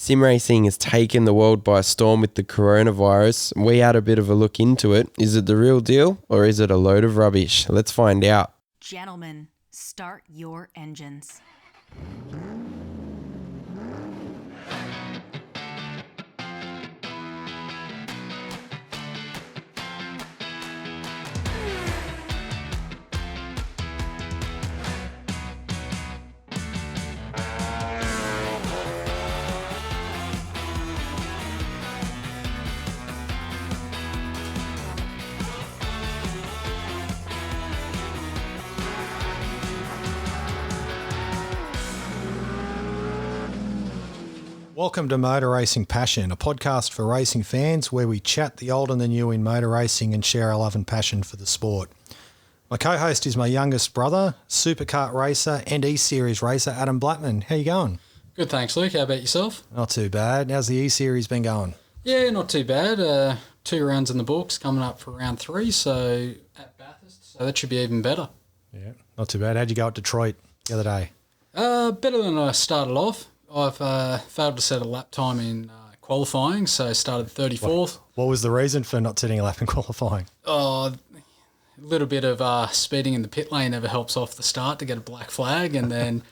Sim racing has taken the world by storm with the coronavirus. We had a bit of a look into it. Is it the real deal or is it a load of rubbish? Let's find out. Gentlemen, start your engines. Welcome to Motor Racing Passion, a podcast for racing fans where we chat the old and the new in motor racing and share our love and passion for the sport. My co-host is my youngest brother, superkart racer and E-Series racer, Adam Blattman. How you going? Good, thanks, Luke. How about yourself? Not too bad. How's the E-Series been going? Yeah, not too bad. 2 rounds in the books, coming up for round 3, so at Bathurst, so that should be even better. Yeah, not too bad. How'd you go at Detroit the other day? Better than I started off. I've failed to set a lap time in qualifying, so I started 34th. What was the reason for not setting a lap in qualifying? A little bit of speeding in the pit lane never helps off the start to get a black flag, and then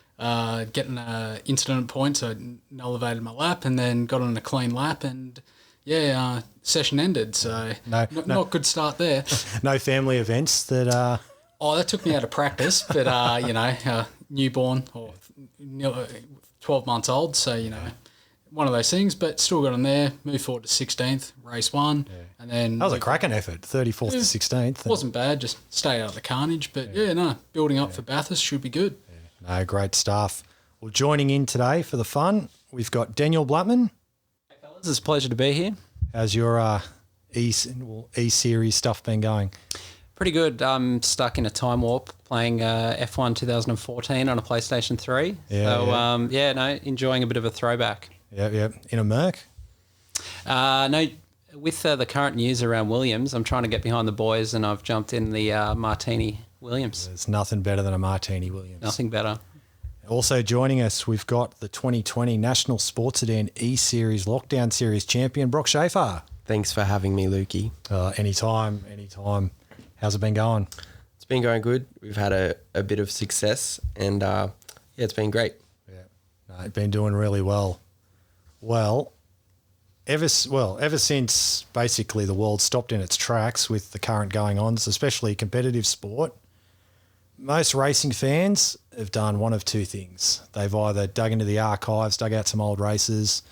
getting an incident point, so I elevated my lap and then got on a clean lap, and session ended, so not good start there. No family events that... that took me out of practice, but, newborn or 12 months old, so, one of those things, but still got on there, moved forward to 16th, race 1, and then... That was a cracking effort, 34th to 16th. Wasn't bad, just stayed out of the carnage, but building up for Bathurst should be good. Yeah. No, great stuff. Well, joining in today for the fun, we've got Daniel Blattman. Hey fellas, it's a pleasure to be here. How's your E-Series stuff been going? Pretty good. I'm stuck in a time warp playing F1 2014 on a PlayStation 3. Enjoying a bit of a throwback. Yeah. In a Merc? No, with the current news around Williams, I'm trying to get behind the boys and I've jumped in the Martini Williams. There's nothing better than a Martini Williams. Nothing better. Also joining us, we've got the 2020 National Sports Sedan Eseries Lockdown Series champion, Brock Schafer. Thanks for having me, Lukey. Anytime. How's it been going? It's been going good. We've had a bit of success and it's been great. Yeah, no, it's been doing really well. Well, ever since basically the world stopped in its tracks with the current going on, especially competitive sport, most racing fans have done one of two things. They've either dug into the archives, dug out some old races,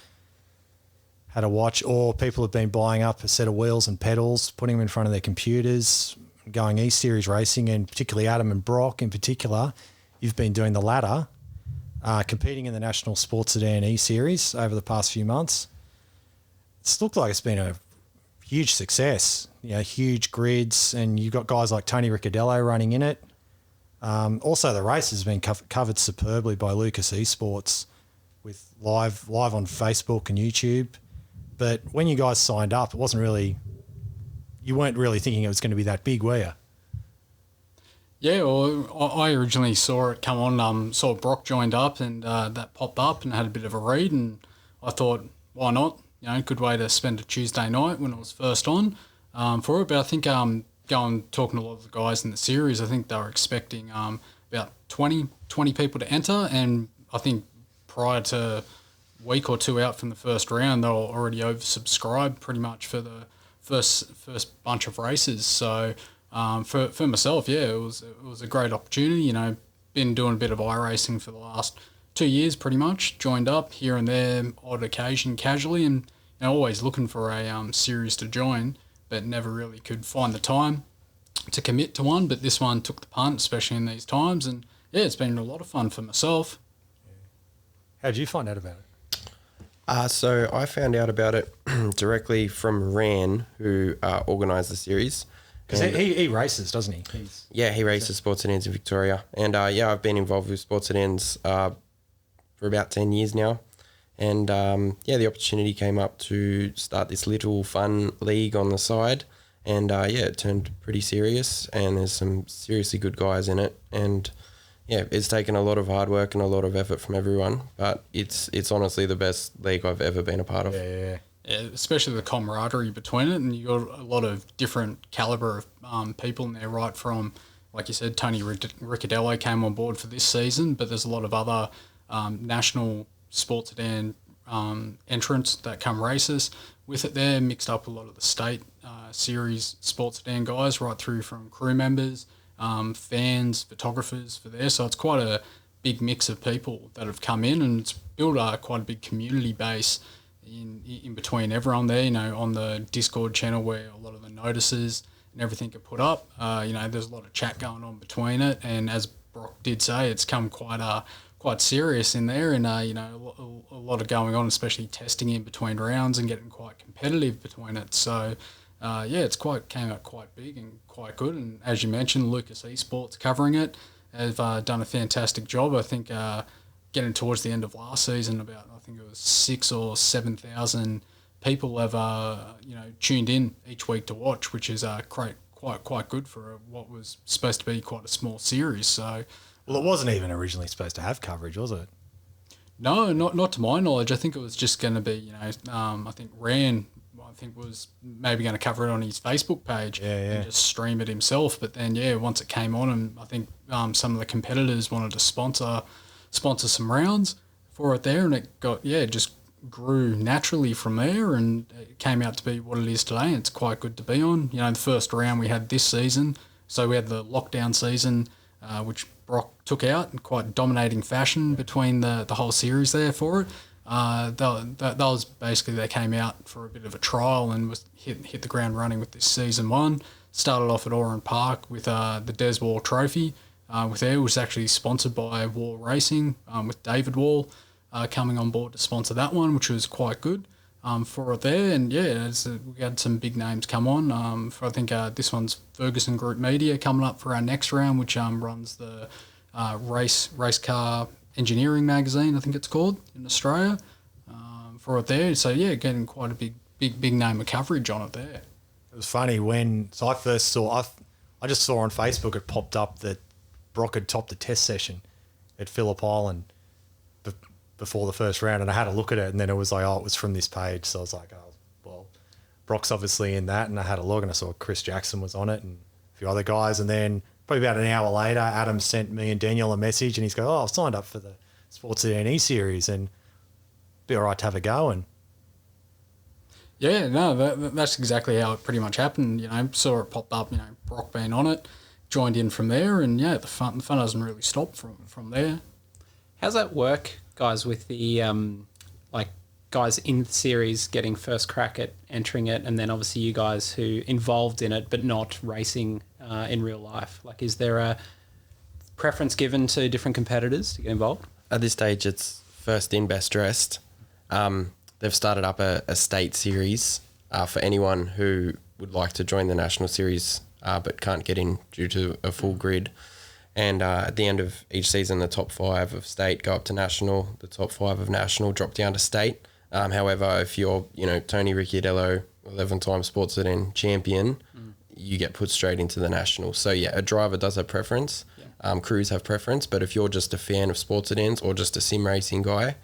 had a watch, or people have been buying up a set of wheels and pedals, putting them in front of their computers, going E-Series racing, and particularly Adam and Brock in particular, you've been doing the latter, competing in the National Sports Sedan E-Series over the past few months. It's looked like it's been a huge success, huge grids, and you've got guys like Tony Ricciardello running in it. Also, the race has been covered superbly by Lucas Esports with live on Facebook and YouTube. But when you guys signed up, you weren't really thinking it was going to be that big, were you? Yeah, well, I originally saw it come on, saw Brock joined up and that popped up and had a bit of a read, and I thought, why not? Good way to spend a Tuesday night when it was first on for it. But I think talking to a lot of the guys in the series, I think they were expecting about 20 people to enter, and I think prior to a week or two out from the first round, they were already oversubscribed pretty much for the first bunch of races. So for myself, it was a great opportunity. Been doing a bit of iRacing for the last 2 years pretty much, joined up here and there, odd occasion, casually, and always looking for a series to join, but never really could find the time to commit to one. But this one took the punt, especially in these times, and it's been a lot of fun for myself. How did you find out about it? So I found out about it directly from Ran, who organised the series. Because he races, doesn't he? He races sports sedans in Victoria. And I've been involved with sports sedans for about 10 years now. And the opportunity came up to start this little fun league on the side. And it turned pretty serious, and there's some seriously good guys in it. And yeah, it's taken a lot of hard work and a lot of effort from everyone, but it's honestly the best league I've ever been a part of. Yeah. Yeah, especially the camaraderie between it, and you got a lot of different caliber of people in there, right from, like you said, Tony Ricciardello came on board for this season, but there's a lot of other national sports sedan entrants that come races with it there, mixed up a lot of the state series sports sedan guys, right through from crew members, fans, photographers for there. So it's quite a big mix of people that have come in, and it's built quite a big community base in between everyone there, you know, on the Discord channel where a lot of the notices and everything are put up. You know, there's a lot of chat going on between it, and as Brock did say, it's come quite serious in there, and you know, a lot of going on, especially testing in between rounds and getting quite competitive between it. So yeah, it's came out quite big and quite good. And as you mentioned, Lucas Esports covering it have done a fantastic job. I think getting towards the end of last season, about I think it was 6,000 or 7,000 people have you know, tuned in each week to watch, which is quite good for what was supposed to be quite a small series. So. Well, it wasn't even originally supposed to have coverage, was it? No, not to my knowledge. I think it was just going to be, you know, I think was maybe going to cover it on his Facebook page and just stream it himself. But then, yeah, once it came on, and I think some of the competitors wanted to sponsor some rounds for it there, and it just grew naturally from there, and it came out to be what it is today. And it's quite good to be on. You know, the first round we had this season, so we had the lockdown season, which Brock took out in quite dominating fashion between the whole series there for it. That was basically, they came out for a bit of a trial and was hit the ground running with this season one. Started off at Oran Park with the Des Wall Trophy. With there, was actually sponsored by Wall Racing, with David Wall coming on board to sponsor that one, which was quite good for it there. And yeah, we had some big names come on. For I think this one's Ferguson Group Media coming up for our next round, which runs the race car engineering magazine, I think it's called, in Australia, for it there. So yeah, getting quite a big name of coverage on it there. It was funny so I first saw, I just saw on Facebook it popped up that Brock had topped the test session at Phillip Island before the first round, and I had a look at it, and then it was like, it was from this page. So I was like, oh, well, Brock's obviously in that, and I had a look, and I saw Chris Jackson was on it and a few other guys, and then probably about an hour later, Adam sent me and Daniel a message, and he's going, I've signed up for the Sports Sedan Eseries, and be all right to have a go. And yeah, no, that's exactly how it pretty much happened. You know, saw it popped up, you know, Brock being on it, joined in from there, and yeah, the fun doesn't really stop from there. How's that work, guys, with the guys in the series getting first crack at entering it, and then obviously you guys who involved in it but not racing in real life? Like, is there a preference given to different competitors to get involved? At this stage, it's first in, best dressed. They've started up a state series for anyone who would like to join the national series but can't get in due to a full grid. And at the end of each season, the top 5 of state go up to national. The top 5 of national drop down to state. However, if you're, you know, Tony Ricciardello, 11-time Sports Sedan champion, you get put straight into the national. So yeah, a driver does have preference. Yeah. Crews have preference, but if you're just a fan of sports sedans or just a sim racing guy,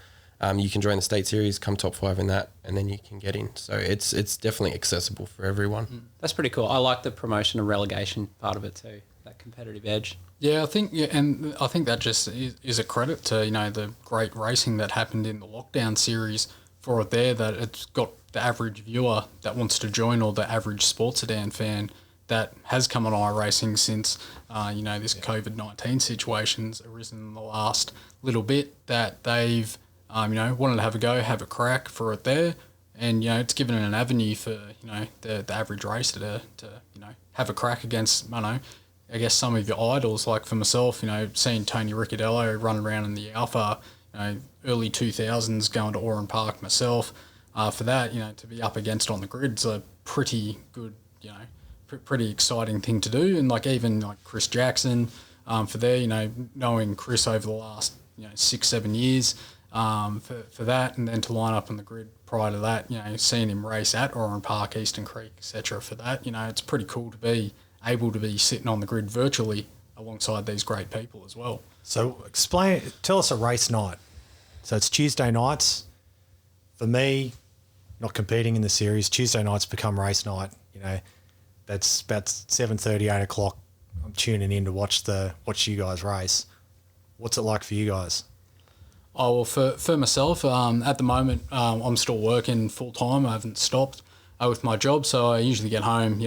you can join the state series, come top 5 in that, and then you can get in. So it's definitely accessible for everyone. That's pretty cool. I like the promotion and relegation part of it too, that competitive edge. Yeah, I think that just is a credit to, you know, the great racing that happened in the lockdown series for it there, that it's got the average viewer that wants to join, or the average sports sedan fan that has come on iRacing since, you know, this COVID-19 situation's arisen in the last little bit, that they've, you know, wanted to have a go, have a crack for it there. And, you know, it's given an avenue for, you know, the average racer to, you know, have a crack against, I don't know, I guess some of your idols. Like for myself, you know, seeing Tony Ricciardello run around in the Alpha, you know, early 2000s, going to Oran Park myself, for that, you know, to be up against on the grid is a pretty good, you know, pretty exciting thing to do. And like even like Chris Jackson, for there, you know, knowing Chris over the last, you know, 6-7 years, for that, and then to line up on the grid prior to that, you know, seeing him race at Oran Park, Eastern Creek, etc. for that, you know, it's pretty cool to be able to be sitting on the grid virtually alongside these great people as well. So tell us a race night. So it's Tuesday nights. For me, not competing in the series, Tuesday nights become race night. You know, that's about 7:30, 8 o'clock. I'm tuning in to watch you guys race. What's it like for you guys? Oh, well, for myself, at the moment, I'm still working full time. I haven't stopped with my job, so I usually get home,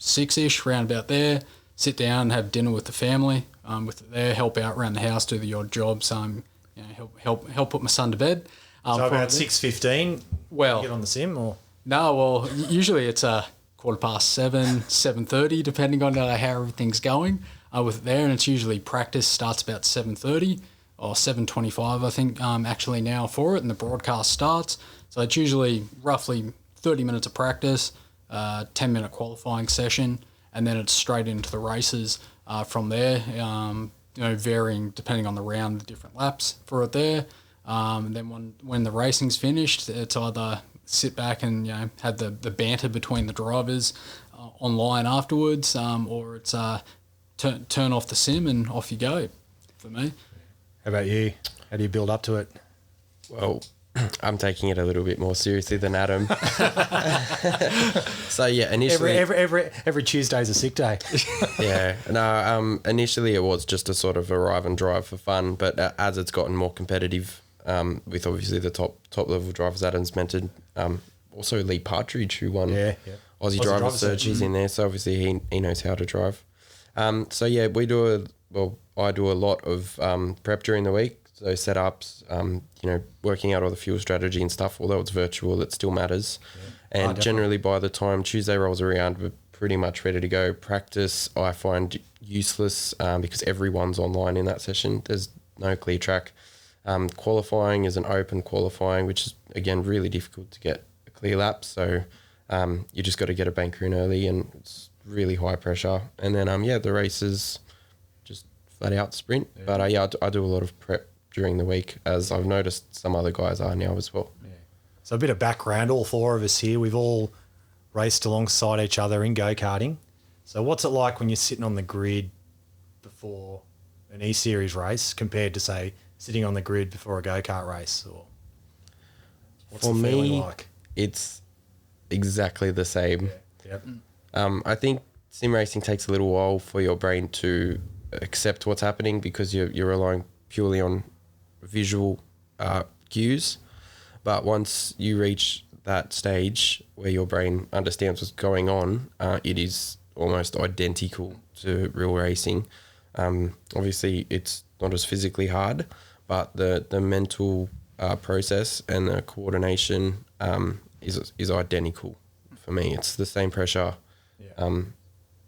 6-ish, round about there, sit down, have dinner with the family, help out around the house, do the odd jobs, help put my son to bed. So about 6:15, well, get on the sim, or no, well, usually it's 7:15, 7:30, depending on how everything's going with it there, and it's usually practice starts about 7:30 or 7:25, I think, actually now for it, and the broadcast starts. So it's usually roughly 30 minutes of practice, 10-minute qualifying session, and then it's straight into the races from there, varying depending on the round, the different laps for it there. And then when the racing's finished, it's either sit back and have the banter between the drivers online afterwards, or it's turn off the sim and off you go for me. How about you? How do you build up to it? Well, I'm taking it a little bit more seriously than Adam. So yeah, initially every Tuesday's a sick day. yeah, no. Initially it was just to sort of arrive and drive for fun, but as it's gotten more competitive, with obviously the top level drivers Adam's mentored, also Lee Partridge, who won Aussie Driver Search, he's in there, so obviously he knows how to drive. So yeah, I do a lot of prep during the week. So setups, working out all the fuel strategy and stuff. Although it's virtual, it still matters. Yeah. And generally by the time Tuesday rolls around, we're pretty much ready to go. Practice I find useless because everyone's online in that session. There's no clear track. Qualifying is an open qualifying, which is, again, really difficult to get a clear lap. So you just got to get a banker in early, and it's really high pressure. And then, the races just flat out sprint. Yeah. But I do a lot of prep during the week, as I've noticed some other guys are now as well. Yeah. So a bit of background, all four of us here, we've all raced alongside each other in go-karting. So what's it like when you're sitting on the grid before an E-Series race compared to, say, sitting on the grid before a go-kart race? Or what's the feeling like? It's exactly the same. Yeah. Yep. I think sim racing takes a little while for your brain to accept what's happening because you're relying purely on visual cues, but once you reach that stage where your brain understands what's going on, it is almost identical to real racing. Obviously, it's not as physically hard, but the mental process and the coordination is identical for me. It's the same pressure.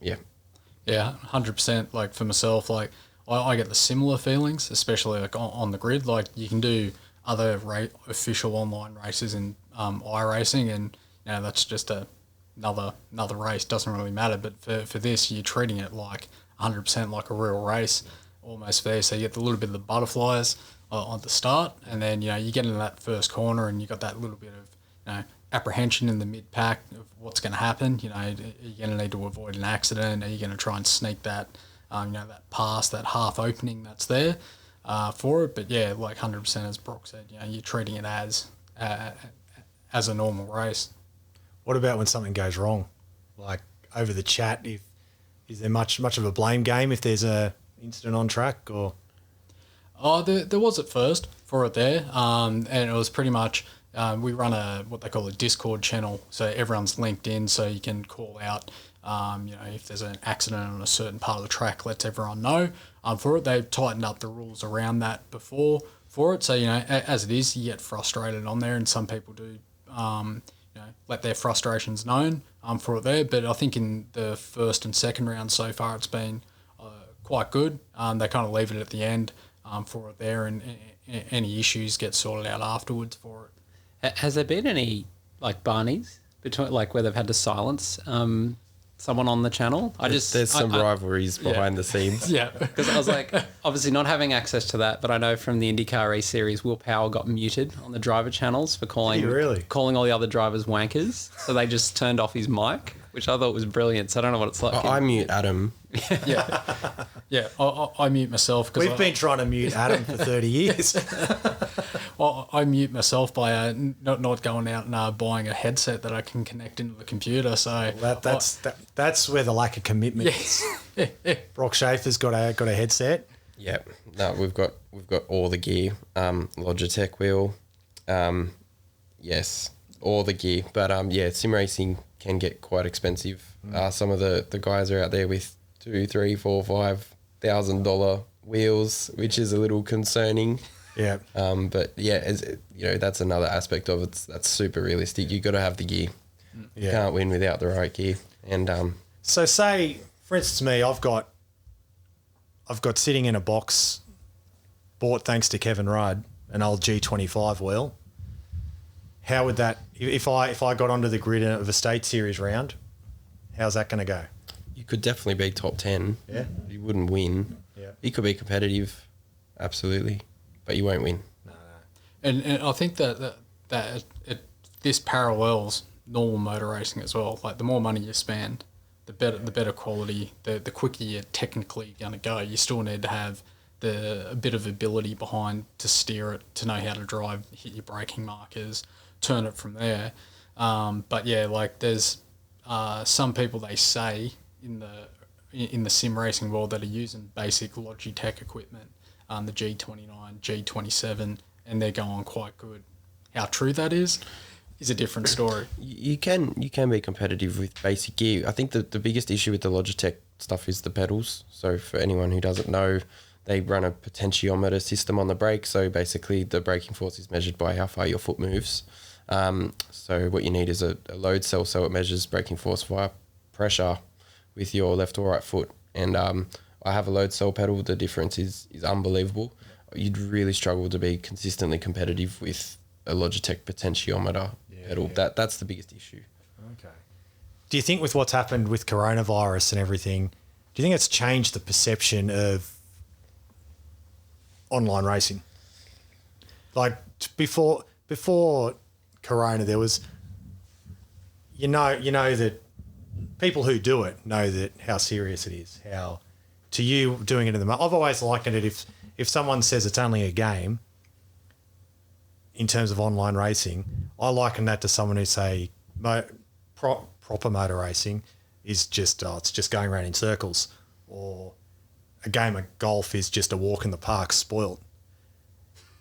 Yeah. Yeah, 100%. Like for myself, like I get the similar feelings, especially like on the grid. Like you can do other official online races in iRacing, and that's just another race. Doesn't really matter. But for this, you're treating it like 100% like a real race, almost there. So you get the little bit of the butterflies on the start, and then you get into that first corner, and you got that little bit of apprehension in the mid pack of what's going to happen. Are you going to need to avoid an accident? Are you going to try and sneak that? That pass, that half opening that's there for it. But yeah, like 100%, as Brock said, you're treating it as a normal race. What about when something goes wrong? Like over the chat, is there much of a blame game if there's a incident on track? Or there was at first for it there, and it was pretty much we run what they call a Discord channel, so everyone's linked in, so you can call out. If there's an accident on a certain part of the track, lets everyone know. For it, they've tightened up the rules around that before for it. So, as it is, you get frustrated on there, and some people do, let their frustrations known for it there. But I think in the first and second round so far, it's been quite good. They kind of leave it at the end for it there, and any issues get sorted out afterwards for it. Has there been any Barneys between where they've had to silence someone on the channel? There's some rivalries behind the scenes. Yeah, because I was obviously not having access to that, but I know from the IndyCar Eseries, Will Power got muted on the driver channels for calling all the other drivers wankers, so they just turned off his mic. which I thought was brilliant. So I don't know what it's like. I mute Adam. Yeah, yeah. I mute myself because We've been trying to mute Adam for 30 years. I mute myself by not going out and buying a headset that I can connect into the computer. So That's where the lack of commitment is. Brock Schafer's got a headset. Yeah, no, we've got all the gear, Logitech wheel, yes, all the gear. But yeah, sim racing can get quite expensive. Some of the guys are out there with $2,000, $3,000, $4,000, $5,000 wheels, which is a little concerning. Yeah. But yeah, that's another aspect of it. That's super realistic. You got to have the gear. You can't win without the right gear. And So say, for instance, me, I've got sitting in a box, bought thanks to Kevin Rudd, an old G25 wheel. How would that, if I got onto the grid of a state series round, how's that going to go? you could definitely be top 10. Yeah. You wouldn't win. Yeah. You could be competitive, absolutely, but you won't win. And I think that this parallels normal motor racing as well. Like the more money you spend, the better quality, the quicker you're technically going to go. You still need to have a bit of ability behind to steer it, to know how to drive, hit your braking markers, turn it from there. But yeah, like there's some people, they say in the sim racing world, that are using basic Logitech equipment, the G29, G27, and they're going quite good. How true that is a different story. You can be competitive with basic gear. I think the biggest issue with the Logitech stuff is the pedals. So for anyone who doesn't know, they run a potentiometer system on the brake. So basically the braking force is measured by how far your foot moves. So what you need is a load cell, so it measures braking force via pressure with your left or right foot. And I have a load cell pedal. The difference is unbelievable. You'd really struggle to be consistently competitive with a Logitech potentiometer pedal. That's the biggest issue. Okay. Do you think with what's happened with coronavirus and everything, do you think it's changed the perception of online racing? Like before Corona, there was, you know that people who do it know that how serious it is. How to you doing it in the I've always likened it, if someone says it's only a game in terms of online racing, I liken that to someone who say proper motor racing is just it's just going around in circles, or a game of golf is just a walk in the park spoiled.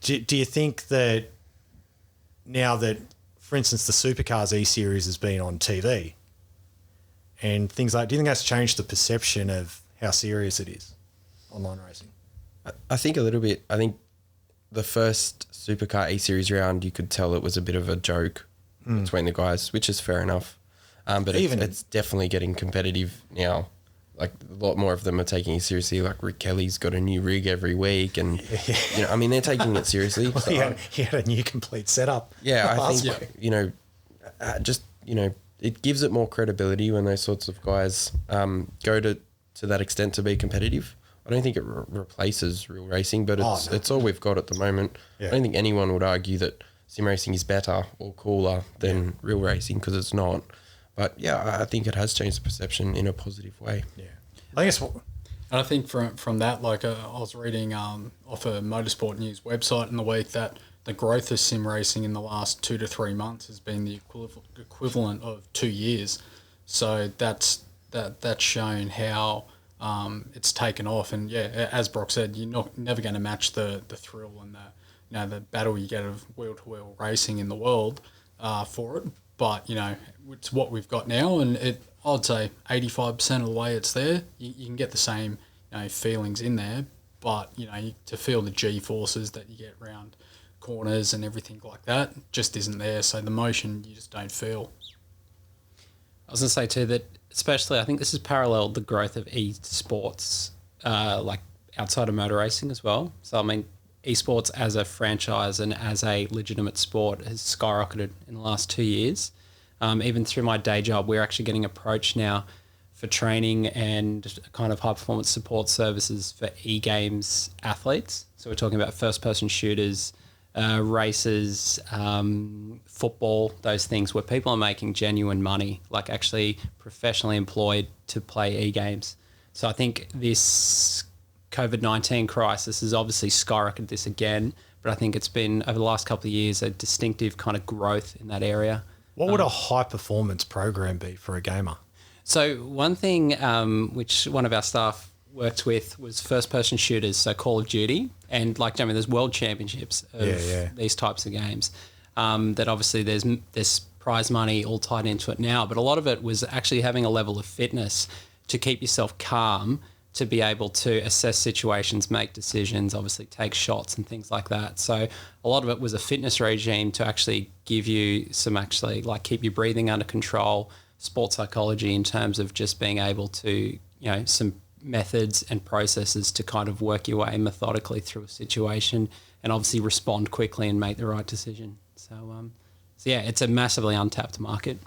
Do you think that now that, for instance, the Supercars Eseries has been on TV and things like, do you think that's changed the perception of how serious it is, online racing? I think a little bit. I think the first Supercar E-Series round, you could tell it was a bit of a joke between the guys, which is fair enough. But it's definitely getting competitive now. Like a lot more of them are taking it seriously. Like Rick Kelly's got a new rig every week, and they're taking it seriously. Well, So, he had a new complete setup. yeah, I think it gives it more credibility when those sorts of guys go to that extent to be competitive. I don't think it replaces real racing, but it's all we've got at the moment. Yeah. I don't think anyone would argue that sim racing is better or cooler than real racing, because it's not. But yeah, I think it has changed the perception in a positive way. Yeah, I think And I think from that, like I was reading off a Motorsport News website in the week that the growth of sim racing in the last 2 to 3 months has been the equivalent of 2 years. So that's shown how it's taken off. And yeah, as Brock said, you're never going to match the thrill and the battle you get of wheel to wheel racing in the world for it. But it's what we've got now, and I'd say 85% of the way it's there. You can get the same feelings in there, but to feel the G forces that you get around corners and everything like that just isn't there. So the motion you just don't feel. I was going to say too that especially I think this has paralleled the growth of esports, like outside of motor racing as well. So I mean, esports as a franchise and as a legitimate sport has skyrocketed in the last 2 years. Even through my day job, we're actually getting approached now for training and kind of high performance support services for e-games athletes. So we're talking about first person shooters, races, football, those things where people are making genuine money, like actually professionally employed to play e-games. So I think this COVID-19 crisis has obviously skyrocketed this again, but I think it's been, over the last couple of years, a distinctive kind of growth in that area. What would a high-performance program be for a gamer? So one thing which one of our staff worked with was first-person shooters, so Call of Duty, and like Jamie, there's world championships of these types of games. That obviously there's prize money all tied into it now, but a lot of it was actually having a level of fitness to keep yourself calm, to be able to assess situations, make decisions, obviously take shots and things like that. So a lot of it was a fitness regime to actually give you some actually like keep your breathing under control, sports psychology in terms of just being able to, some methods and processes to kind of work your way methodically through a situation and obviously respond quickly and make the right decision. So yeah, it's a massively untapped market.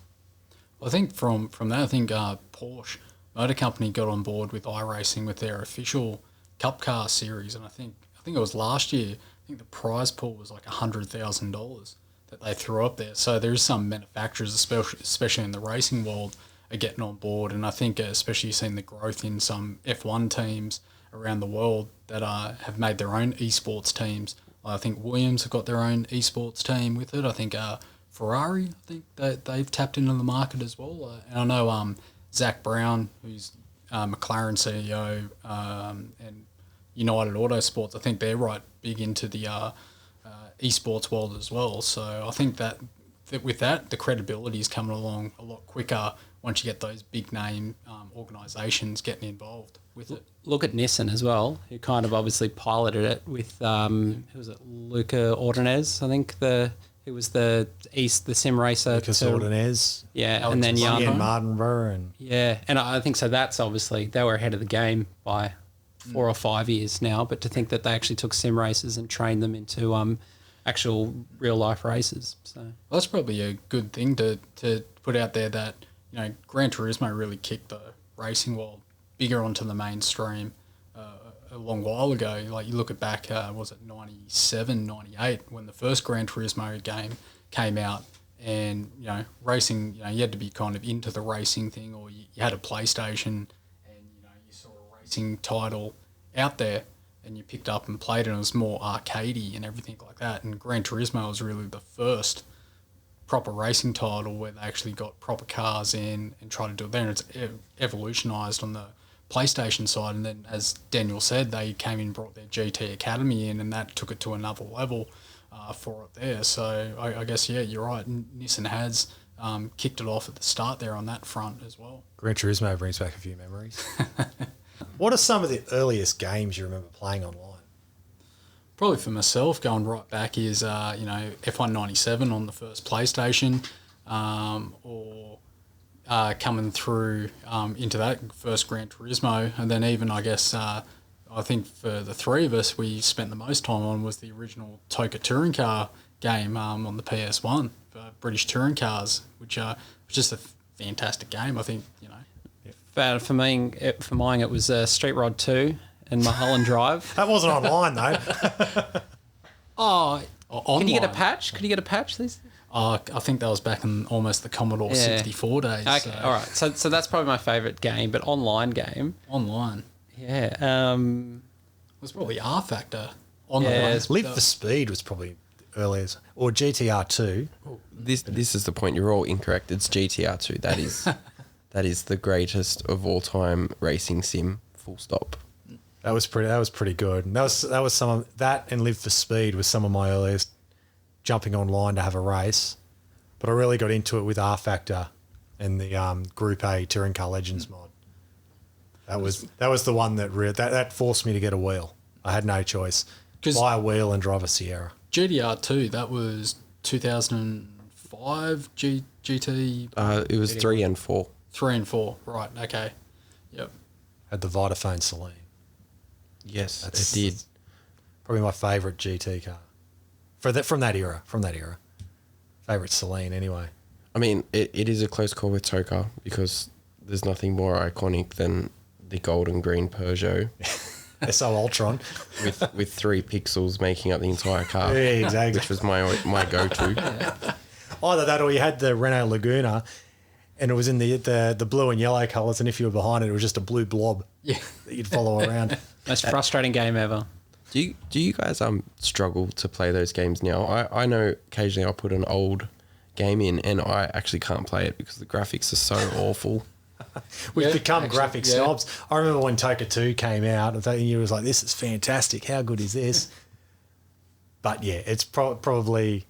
I think from that, I think Porsche Motor Company got on board with iRacing with their official Cup Car series, and I think it was last year. I think the prize pool was like $100,000 that they threw up there. So there's some manufacturers, especially in the racing world, are getting on board, and I think especially you've seen the growth in some F1 teams around the world that have made their own esports teams. I think Williams have got their own esports team with it. I think Ferrari, I think they've tapped into the market as well. And I know Zach Brown, who's McLaren CEO, and United Autosports, I think they're right big into the esports world as well. So I think that with that, the credibility is coming along a lot quicker once you get those big name organisations getting involved with it. Look at Nissan as well, who kind of obviously piloted it with who was it, Luca Ordonez, I think who was the sim racer. Lucas Ordonez. Yeah, and then Ian Yamaha. Mardenborough. And Yeah, and I think so that's obviously, they were ahead of the game by 4 or 5 years now, but to think that they actually took sim racers and trained them into actual real life races. So Well, that's probably a good thing to put out there that, Gran Turismo really kicked the racing world bigger onto the mainstream a long while ago. Like you look at back, was it 97, 98 when the first Gran Turismo game came out, and racing, you had to be kind of into the racing thing, or you had a PlayStation, and you saw a racing title out there, and you picked up and played it, and it was more arcadey and everything like that. And Gran Turismo was really the first proper racing title where they actually got proper cars in and tried to do it there. And it's evolutionised on the PlayStation side. And then, as Daniel said, they came in and brought their GT Academy in, and that took it to another level for it there. So I guess, yeah, you're right. Nissan has kicked it off at the start there on that front as well. Gran Turismo brings back a few memories. What are some of the earliest games you remember playing online? Probably for myself, going right back is, F1 97 on the first PlayStation, or coming through into that first Gran Turismo. And then even, I guess, I think for the three of us, we spent the most time on was the original Toka Touring Car game on the PS1 for British touring cars, which was just a fantastic game, I think, but for mine, it was Street Rod 2 and Mulholland Drive. That wasn't online, though. Oh, Online. Can you get a patch? Could you get a patch these? I think that was back in almost the Commodore 64 days. Okay, so. all right. So that's probably my favourite game, but online game. Online. Yeah. It was probably R Factor. Online. Live for Speed was probably the earliest. Or GTR 2. This is the point. You're all incorrect. It's GTR 2. That is the greatest of all time racing sim. Full stop. That was pretty good. And that was some of that, and Live for Speed was some of my earliest jumping online to have a race. But I really got into it with R Factor and the Group A Touring Car Legends mod. That was the one that forced me to get a wheel. I had no choice. Buy a wheel and drive a Sierra. GTR 2, that was 2005 GT. It was 3 and 4. 3 and 4, right? Okay. Yep. Had the Vitaphone Celine. Yes, it did. Probably my favourite GT car. From that era. Favourite Celine, anyway. I mean, it is a close call with Toka because there's nothing more iconic than the gold and green Peugeot SO Ultron. with 3 pixels making up the entire car. Yeah, exactly. Which was my go-to. Either that or you had the Renault Laguna and it was in the blue and yellow colours, and if you were behind it, it was just a blue blob that you'd follow around. Most frustrating game ever. Do you guys struggle to play those games now? I know occasionally I'll put an old game in and I actually can't play it because the graphics are so awful. We've become graphic snobs. I remember when Toka 2 came out, and you was like, this is fantastic. How good is this? But yeah, it's probably,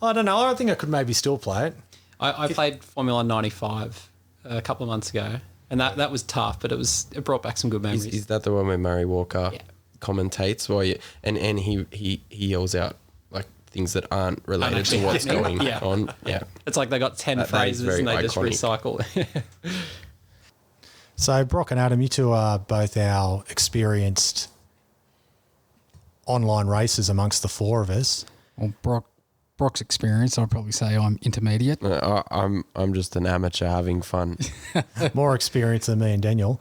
I don't know. I think I could maybe still play it. I played Formula 95 a couple of months ago, and that was tough, but it brought back some good memories. Is that the one where Murray Walker commentates while and he yells out like things that aren't related to what's going on? Yeah. It's like they got 10 phrases and they iconic. just recycle. So Brock and Adam, you two are both our experienced online racers amongst the 4 of us. Well, Brock's experience, I'd probably say I'm intermediate. I'm just an amateur having fun. More experience than me and Daniel.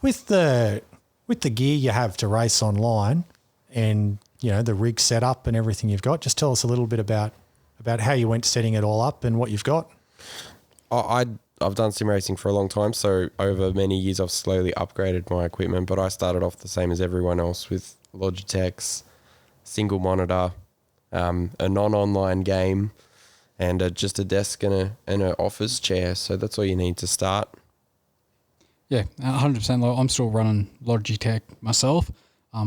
With the gear you have to race online and, you know, the rig setup and everything you've got, just tell us a little bit about how you went setting it all up and what you've got. I've done sim racing for a long time, so over many years I've slowly upgraded my equipment, but I started off the same as everyone else with Logitech's single monitor, a non-online game, and just a desk and an office chair. So that's all you need to start. Yeah, 100%. I'm still running Logitech myself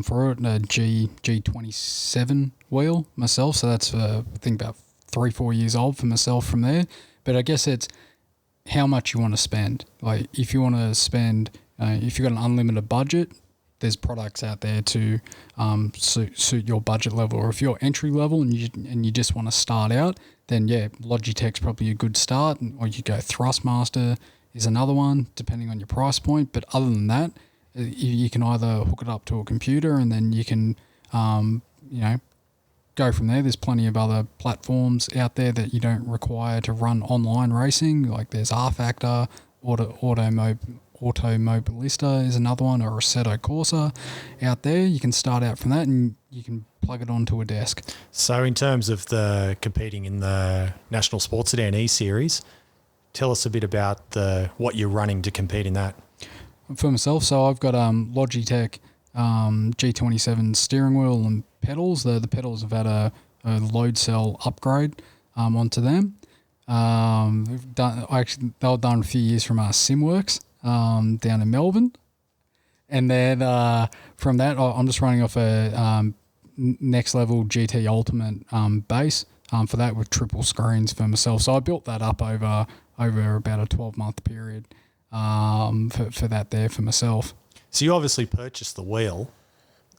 for it, a G27 wheel myself. So that's, I think, about 3-4 years old for myself from there. But I guess it's how much you want to spend. Like if you want to spend, if you've got an unlimited budget, there's products out there to suit your budget level. Or if you're entry level and you just want to start out, then yeah, Logitech's probably a good start. Or you go Thrustmaster is another one, depending on your price point. But other than that, you can either hook it up to a computer and then you can, go from there. There's plenty of other platforms out there that you don't require to run online racing. Like there's R-Factor, Automobilista is another one, or Assetto Corsa out there. You can start out from that and you can plug it onto a desk. So in terms of the competing in the National Sports Sedan Eseries, tell us a bit about what you're running to compete in that. For myself, so I've got Logitech G27 steering wheel and pedals. The pedals have had a load cell upgrade onto them. They were done a few years from SimWorks down in Melbourne. And then from that, I'm just running off a next level GT Ultimate base for that with triple screens for myself. So I built that up over about a 12-month period for that there for myself. So you obviously purchased the wheel,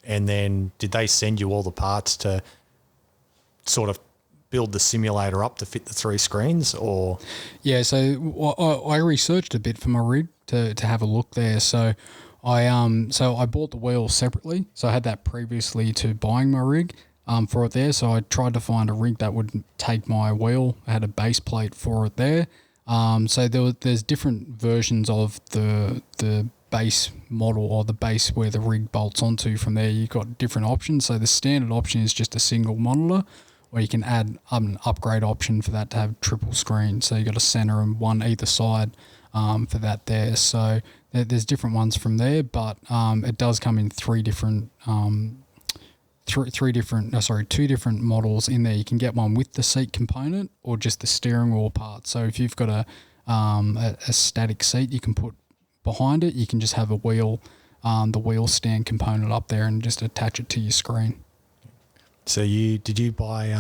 and then did they send you all the parts to sort of build the simulator up to fit the 3 screens, or? Yeah, so I researched a bit for my rig to have a look there. So I bought the wheel separately. So I had that previously to buying my rig for it there. So I tried to find a rig that would take my wheel. I had a base plate for it there. So there's different versions of the base model, or the base where the rig bolts onto. From there you've got different options. So the standard option is just a single monitor, or you can add an upgrade option for that to have triple screen. So you got a center and one either side for that there. So there's different ones from there, but it does come in two different models in there. You can get one with the seat component or just the steering wheel part. So if you've got a static seat you can put behind it, you can just have the wheel stand component up there and just attach it to your screen. So did you buy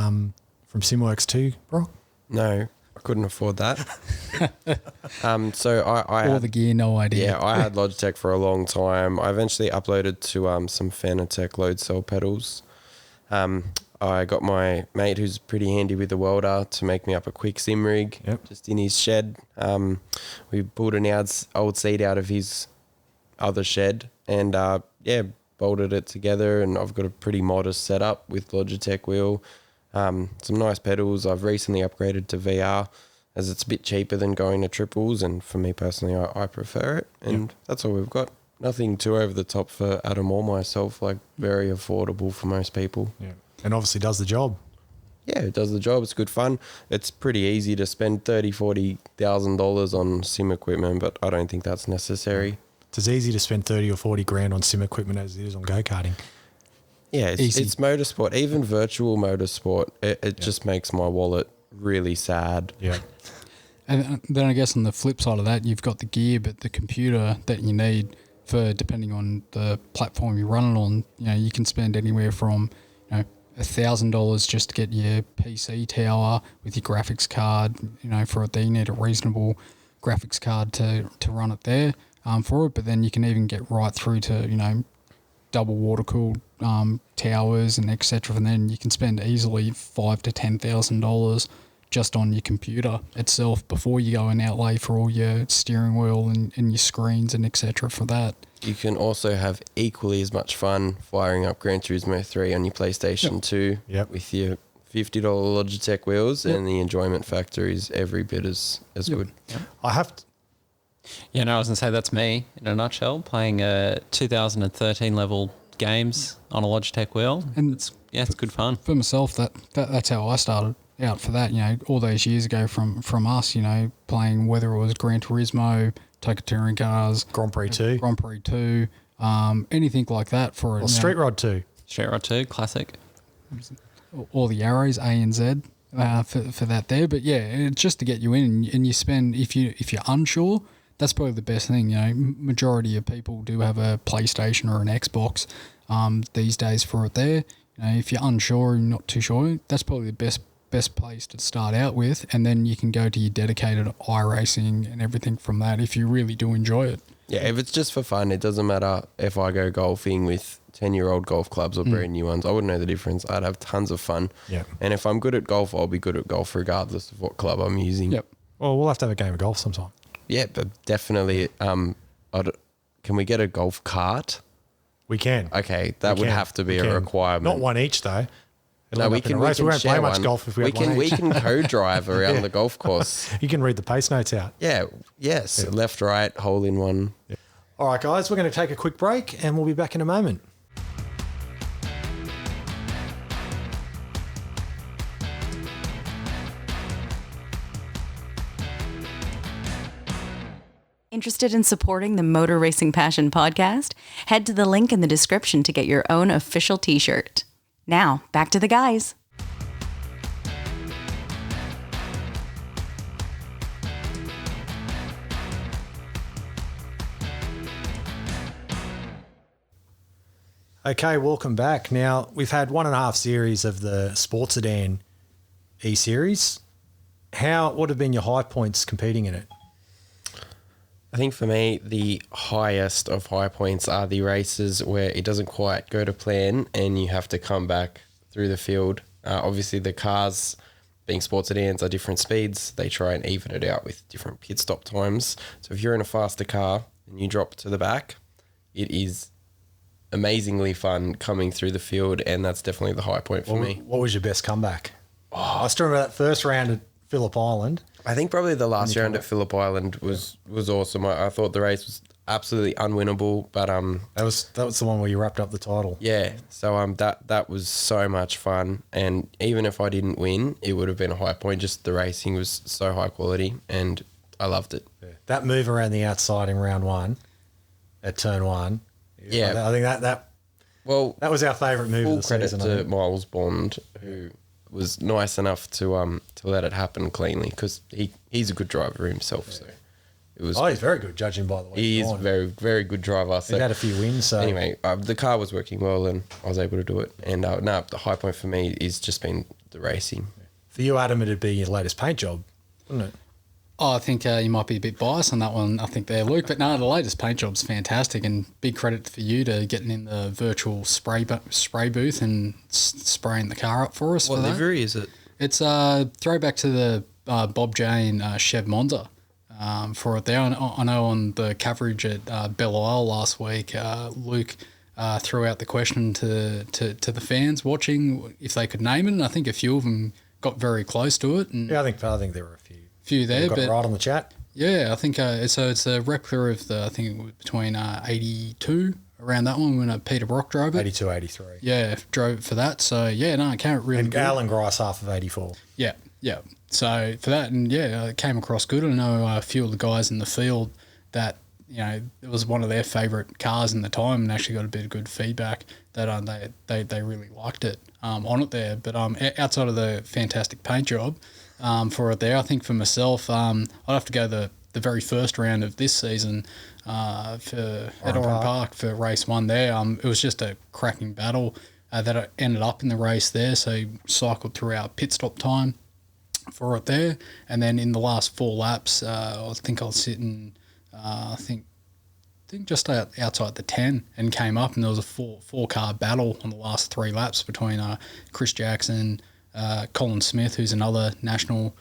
from SimWorks too, bro? No, I couldn't afford that. So I all the gear, no idea. Yeah, I had Logitech for a long time. I eventually uploaded to some Fanatec load cell pedals. I got my mate, who's pretty handy with the welder, to make me up a quick sim rig just in his shed. We pulled an old seat out of his other shed and bolted it together, and I've got a pretty modest setup with Logitech wheel. Some nice pedals. I've recently upgraded to VR as it's a bit cheaper than going to triples, and for me personally I prefer it, and that's all we've got. nothing too over the top for Adam or myself, like very affordable for most people. Yeah. And obviously does the job. Yeah, it does the job. It's good fun. It's pretty easy to spend $30,000-$40,000 on sim equipment, but I don't think that's necessary. It's as easy to spend 30 or 40 grand on sim equipment as it is on go-karting. Yeah, it's motorsport, even virtual motorsport. It just makes my wallet really sad. Yeah. And then I guess on the flip side of that, you've got the gear, but the computer that you need for, depending on the platform you run it on, you can spend anywhere from, $1,000 just to get your PC tower with your graphics card, for it there. You need a reasonable graphics card to run it there for it, but then you can even get right through to, double water-cooled towers and etc. And then you can spend easily $5,000 to $10,000 just on your computer itself before you go and outlay for all your steering wheel and your screens and etc. for that. You can also have equally as much fun firing up Gran Turismo 3 on your PlayStation 2 with your $50 Logitech wheels, and the enjoyment factor is every bit as good. Yep. I have to... Yeah, no, I was going to say that's me in a nutshell, playing 2013 level games on a Logitech wheel. And it's good fun. For myself, that's how I started out for that, all those years ago from us, playing whether it was Gran Turismo, Tokyo Touring Cars, Grand Prix 2, anything like that for it. Street Rod 2. Street Rod 2, classic. All the arrows, A and Z, for that there. But yeah, it's just to get you in, and you spend, if you're unsure, that's probably the best thing. Majority of people do have a PlayStation or an Xbox these days for it there. If you're unsure and not too sure, that's probably the best place to start out with, and then you can go to your dedicated iRacing and everything from that if you really do enjoy it. Yeah, if it's just for fun, it doesn't matter if I go golfing with 10-year-old golf clubs or brand new ones. I wouldn't know the difference. I'd have tons of fun. Yeah. And if I'm good at golf, I'll be good at golf regardless of what club I'm using. Yep. Well, we'll have to have a game of golf sometime. Yeah, but definitely. Can we get a golf cart? We can. Okay, that would have to be a requirement. Not one each, though. No, we won't play much golf if we have one we each. can co-drive around the golf course. You can read the pace notes out. Yeah, yes. Yeah. Left, right, hole in one. Yeah. All right, guys, we're going to take a quick break and we'll be back in a moment. Interested in supporting the Motor Racing Passion podcast? Head to the link in the description to get your own official t-shirt. Now, back to the guys. Okay, welcome back. Now, we've had 1.5 series of the Sports Sedan Eseries. What have been your high points competing in it? I think for me, the highest of high points are the races where it doesn't quite go to plan and you have to come back through the field. Obviously, the cars, being sports sedans, are different speeds. They try and even it out with different pit stop times. So if you're in a faster car and you drop to the back, it is amazingly fun coming through the field, and that's definitely the high point for me. What was your best comeback? I still remember that first round at Phillip Island. I think probably the last round at Phillip Island was awesome. I thought the race was absolutely unwinnable, but that was the one where you wrapped up the title. Yeah, so that was so much fun, and even if I didn't win, it would have been a high point. Just the racing was so high quality, and I loved it. Yeah. That move around the outside in round one, at turn one. Yeah, I think that was our favourite move of the season. Full credit to Miles Bond, who was nice enough to let it happen cleanly, because he's a good driver himself. Yeah. So it was. He's very good, judging by the way. He is a very, very good driver. So he's had a few wins. So anyway, the car was working well, and I was able to do it. And the high point for me is just been the racing. For you, Adam, it'd be your latest paint job, wouldn't it? Oh, I think you might be a bit biased on that one, I think there, Luke. But no, the latest paint job's fantastic, and big credit for you to getting in the virtual spray booth and spraying the car up for us. What livery is it? It's a throwback to the Bob Jane Chev Monza for it there. I know on the coverage at Belle Isle last week, Luke threw out the question to the fans watching if they could name it, and I think a few of them got very close to it. And yeah, I think there were a few there, got but right on the chat. Yeah, I think it's a replica of I think it was between 82 around that one when Peter Brock drove it. 82, 83. Yeah, drove for that. So yeah, no, it came out really And good. Alan Grice half of 84. Yeah. So for that, and yeah, it came across good. I know a few of the guys in the field that it was one of their favourite cars in the time, and actually got a bit of good feedback that they really liked it on it there. But outside of the fantastic paint job for it there, I think for myself, I'd have to go the very first round of this season at Oran Park for race 1 there. It was just a cracking battle that ended up in the race there. So he cycled through our pit stop time for it there, and then in the last 4 laps, I think I was sitting, I think just outside the 10, and came up, and there was a four car battle on the last 3 laps between Chris Jackson, Colin Smith, who's another national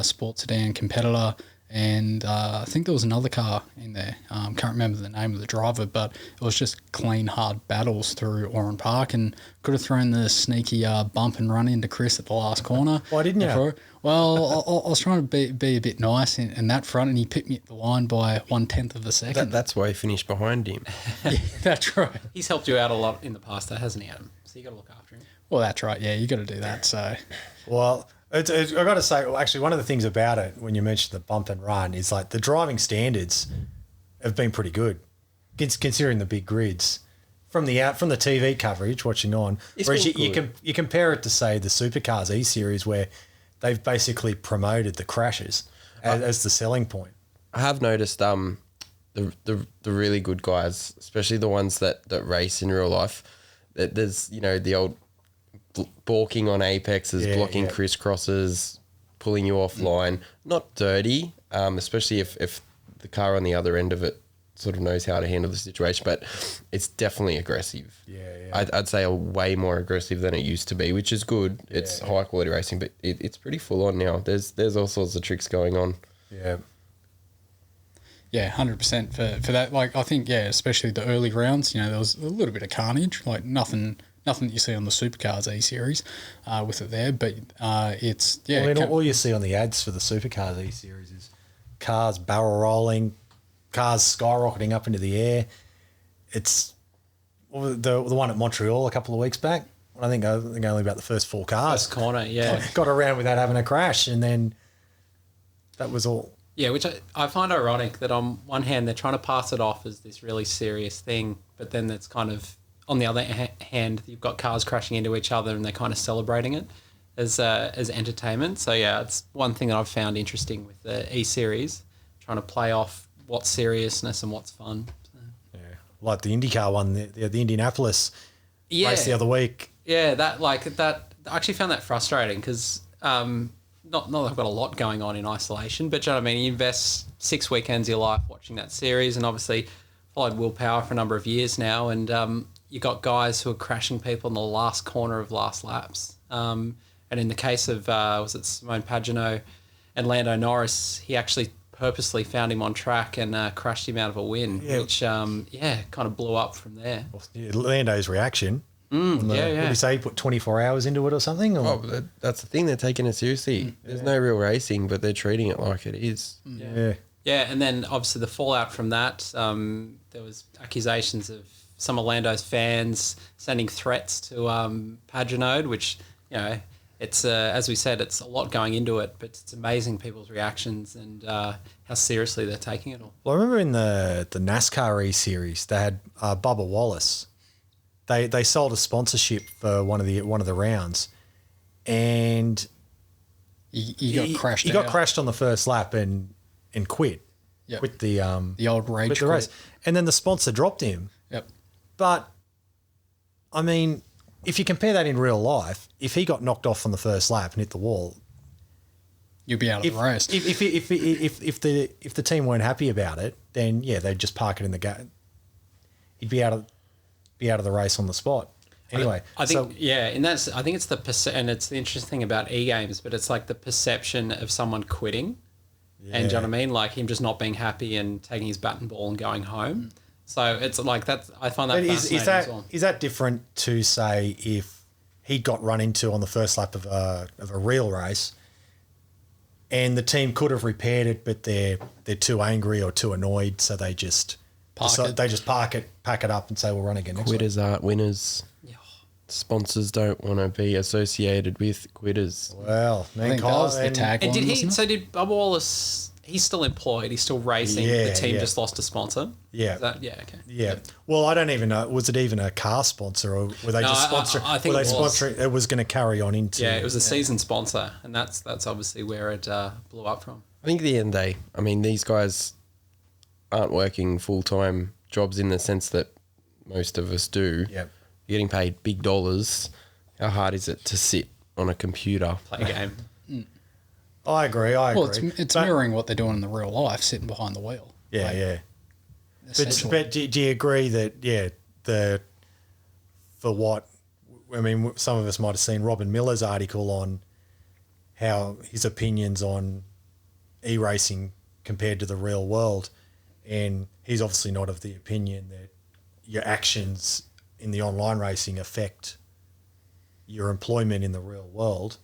sports sedan competitor, and I think there was another car in there. Can't remember the name of the driver, but it was just clean, hard battles through Oran Park, and could have thrown the sneaky bump and run into Chris at the last corner. Why didn't you? Well, I was trying to be a bit nice in that front, and he picked me at the line by 1/10 of a second. That's why he finished behind him. Yeah, that's right. He's helped you out a lot in the past, though, hasn't he, Adam? So you got to look after him. Well, that's right. Yeah, you got to do that. So, Well, I got to say, actually, one of the things about it when you mentioned the bump and run is like the driving standards have been pretty good, considering the big grids. From the TV coverage, watching on, whereas you compare it to, say, the Supercars E-Series, where they've basically promoted the crashes as the selling point. I have noticed the really good guys, especially the ones that race in real life, that there's the old balking on apexes, blocking crisscrosses, pulling you offline. Not dirty, especially if the car on the other end of it sort of knows how to handle the situation, but it's definitely aggressive. I'd say way more aggressive than it used to be, which is good. It's high quality racing, but it's pretty full on now. There's all sorts of tricks going on. Yeah, 100% for that. Like, I think, especially the early rounds, there was a little bit of carnage, like nothing that you see on the Supercars E-Series with it there, but it's, all you see on the ads for the Supercars E-Series is cars barrel rolling, cars skyrocketing up into the air. It's the one at Montreal a couple of weeks back. I think only about the first 4 cars. First corner, yeah. Got around without having a crash, and then that was all. Yeah, which I find ironic that on one hand they're trying to pass it off as this really serious thing, but then it's kind of, on the other hand, you've got cars crashing into each other and they're kind of celebrating it as entertainment. So yeah, it's one thing that I've found interesting with the E-Series, trying to play off what's seriousness and what's fun. So. Yeah, like the IndyCar one, the Indianapolis race the other week. Yeah, I actually found that frustrating because not that I've got a lot going on in isolation, but you know what I mean? You invest 6 weekends of your life watching that series, and obviously followed Will Power for a number of years now, and you got guys who are crashing people in the last corner of last laps. And in the case of, was it Simone Pagenaud and Lando Norris, he actually purposely found him on track and crashed him out of a win, which, kind of blew up from there. Lando's reaction. What did he say? He put 24 hours into it or something? Or? Oh, that's the thing. They're taking it seriously. There's no real racing, but they're treating it like it is. Yeah, and then obviously the fallout from that, there was accusations of some of Lando's fans sending threats to Pagenaud, which, it's as we said, it's a lot going into it, but it's amazing people's reactions and how seriously they're taking it all. Well, I remember in the NASCAR E-Series, they had Bubba Wallace. They sold a sponsorship for one of the rounds, and he got crashed. He got crashed on the first lap and quit. Yep. With the old rage with the race, and then the sponsor dropped him. Yep. But I mean, if you compare that in real life, if he got knocked off on the first lap and hit the wall, you'd be out of the race. If the team weren't happy about it, then they'd just park it in the gate. He'd be out of the race on the spot. Anyway, I think and that's, I think it's and it's the interesting thing about e-games, but it's like the perception of someone quitting, and do you know what I mean, like him just not being happy and taking his bat and ball and going home. So it's like that. I find that fascinating as well. Is that different to, say, if he got run into on the first lap of a real race and the team could have repaired it, but they're too angry or too annoyed, so they just park it, pack it up, and say we'll run again next week. Quitters aren't winners. Sponsors don't want to be associated with quitters. Well, I think that was the tagline. And wasn't it? so did Bubba Wallace? He's still employed. He's still racing. The team just lost a sponsor. Yeah. Okay. Yeah. Well, I don't even know. Was it even a car sponsor, or were they just sponsoring? I think were it they was. sponsoring? It was going to carry on into. Yeah, it was a season sponsor, and that's obviously where it blew up from. I think at the end of the day, I mean, these guys aren't working full-time jobs in the sense that most of us do. Yep. You're getting paid big dollars. How hard is it to sit on a computer? Play a game. I agree. Well, it's mirroring what they're doing in the real life, sitting behind the wheel. Yeah, Like, yeah. essentially. But do you agree that I mean, some of us might have seen Robin Miller's article on how his opinions on e-racing compared to the real world, and he's obviously not of the opinion that your actions in the online racing affect your employment in the real world.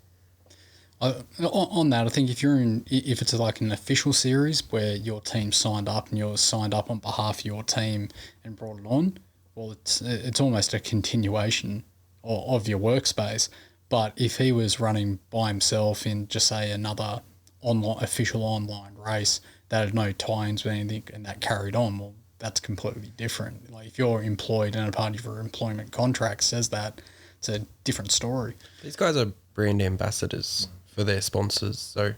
On that, I think if it's like an official series where your team signed up and you're signed up on behalf of your team and brought it on, well, it's almost a continuation of your workspace. But if he was running by himself in just say another official online race that had no tie-ins with anything and that carried on, well, that's completely different. Like if you're employed and a part of your employment contract says that, it's a different story. These guys are brand ambassadors for their sponsors, so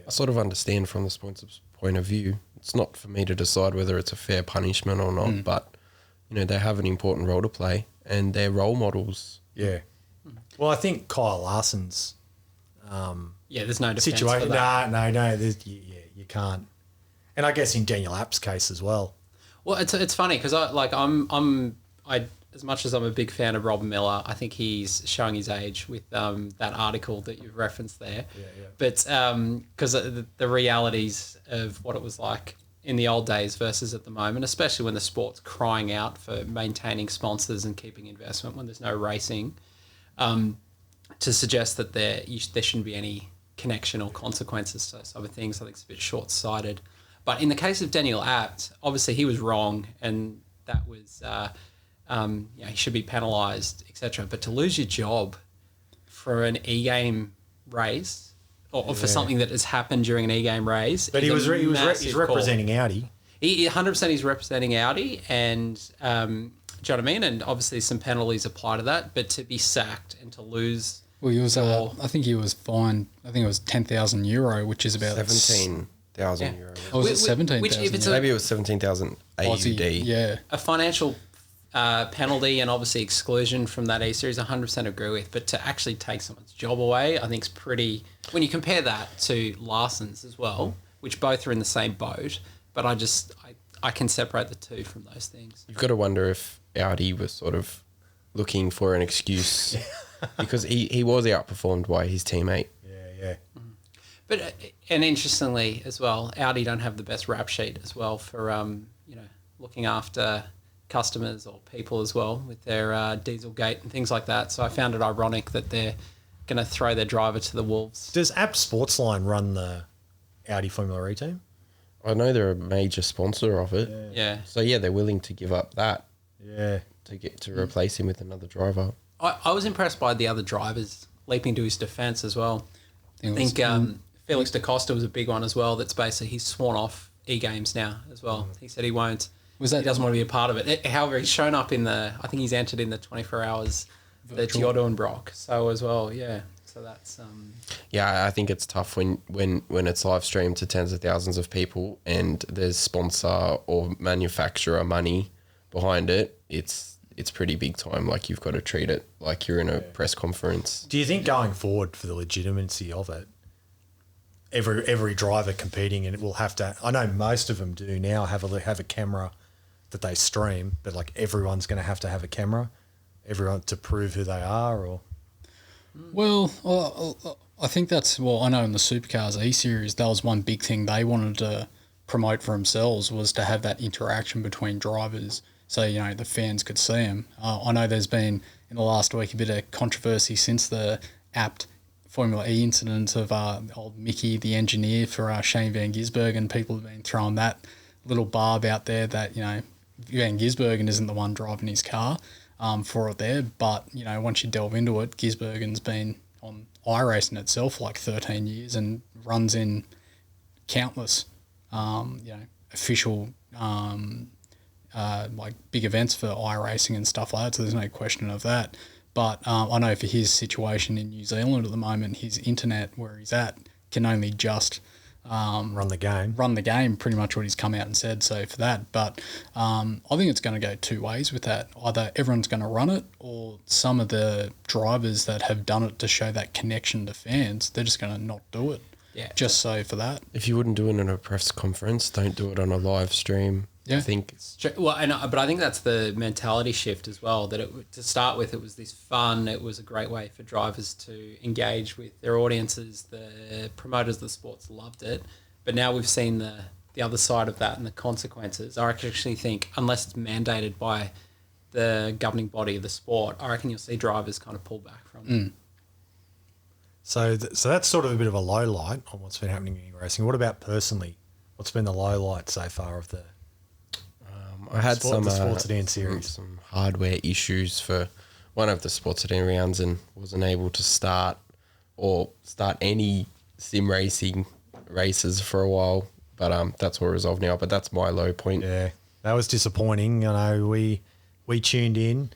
I sort of understand from the sponsor's point of view. It's not for me to decide whether it's a fair punishment or not, but they have an important role to play, and they're role models. Yeah. Well, I think Kyle Larson's There's no defense for situation. that. No. You can't. And I guess in Daniel App's case as well. Well, it's funny because I'm as much as I'm a big fan of Rob Miller, I think he's showing his age with that article that you've referenced there. Yeah. But because the realities of what it was like in the old days versus at the moment, especially when the sport's crying out for maintaining sponsors and keeping investment when there's no racing, to suggest that there shouldn't be any connection or consequences to some of things, I think it's a bit short-sighted. But in the case of Daniel Abt, obviously he was wrong, and that was he should be penalised, etc. But to lose your job for an e-game race or for something that has happened during an e-game race, But he's representing Audi. He 100% he's representing Audi, and do you know what I mean? And obviously some penalties apply to that, but to be sacked and to lose. Well, he was. I think he was fined. I think it was €10,000, which is about 17,000 euros. Oh, was it 17,000? Maybe it was 17,000 AUD. Yeah. A financial penalty and obviously exclusion from that E-Series, 100% agree with. But to actually take someone's job away, I think is pretty... When you compare that to Larson's as well, which both are in the same boat, but I can separate the two from those things. You've got to wonder if Audi was sort of looking for an excuse because he was outperformed by his teammate. Yeah. But and interestingly as well, Audi don't have the best rap sheet as well for looking after customers or people as well with their Dieselgate and things like that. So I found it ironic that they're going to throw their driver to the wolves. Does App Sportsline run the Audi Formula E team? I know they're a major sponsor of it. Yeah. So yeah, they're willing to give up that. Yeah. To replace him with another driver. I was impressed by the other drivers leaping to his defence as well. I think Felix da Costa was a big one as well. That's basically he's sworn off e-games now as well. He said he won't. He doesn't want to be a part of it. However, he's shown up I think he's entered in the 24 hours that you're doing, Brock. So as well, yeah. So that's Yeah, I think it's tough when it's live streamed to tens of thousands of people and there's sponsor or manufacturer money behind it. It's pretty big time. Like you've got to treat it like you're in a press conference. Do you think going forward for the legitimacy of it, every driver competing and it will have to? I know most of them do now have a camera that they stream, but like everyone's going to have a camera, everyone to prove who they are, or. Well, I think I know in the Supercars E-Series, that was one big thing they wanted to promote for themselves was to have that interaction between drivers so, the fans could see them. I know there's been, in the last week, a bit of controversy since the Apt Formula E incident of old Mickey, the engineer for Shane Van Gisbergen. People have been throwing that little barb out there that, Van Gisbergen isn't the one driving his car for it there. But, once you delve into it, Gisbergen's been on iRacing itself for like 13 years and runs in countless, official like big events for iRacing and stuff like that. So there's no question of that. But I know for his situation in New Zealand at the moment, his internet where he's at can only just Run the game, pretty much what he's come out and said. So for that, but I think it's going to go two ways with that. Either everyone's going to run it, or some of the drivers that have done it to show that connection to fans, they're just going to not do it. Yeah. Just so for that. If you wouldn't do it in a press conference, don't do it on a live stream. Yeah. I think Well, but I think that's the mentality shift as well. That to start with, it was this fun. It was a great way for drivers to engage with their audiences. The promoters of the sports loved it, but now we've seen the other side of that and the consequences. I actually think, unless it's mandated by the governing body of the sport, I reckon you'll see drivers kind of pull back from it. So that's sort of a bit of a low light on what's been happening in racing. What about personally? What's been the low light so far of the I had the Sports Sedan series? Some hardware issues for one of the Sports Sedan rounds and wasn't able to start any sim racing races for a while. But that's all resolved now. But that's my low point. Yeah, that was disappointing. I know we tuned in.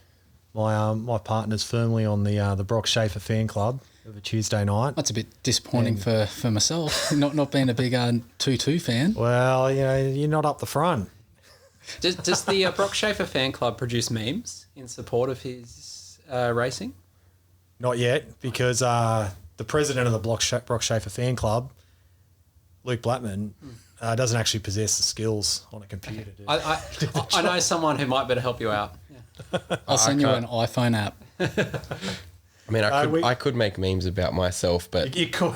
My partner's firmly on the Brock Schafer fan club of a Tuesday night. That's a bit disappointing for myself, not being a big 2-2 fan. Well, you're not up the front. Does the Brock Schafer fan club produce memes in support of his racing? Not yet, because the president of the Brock Schafer fan club, Luke Blattman, doesn't actually possess the skills on a computer. I know someone who might better help you out. Yeah. I'll send you an iPhone app. I mean, I could make memes about myself, but You could.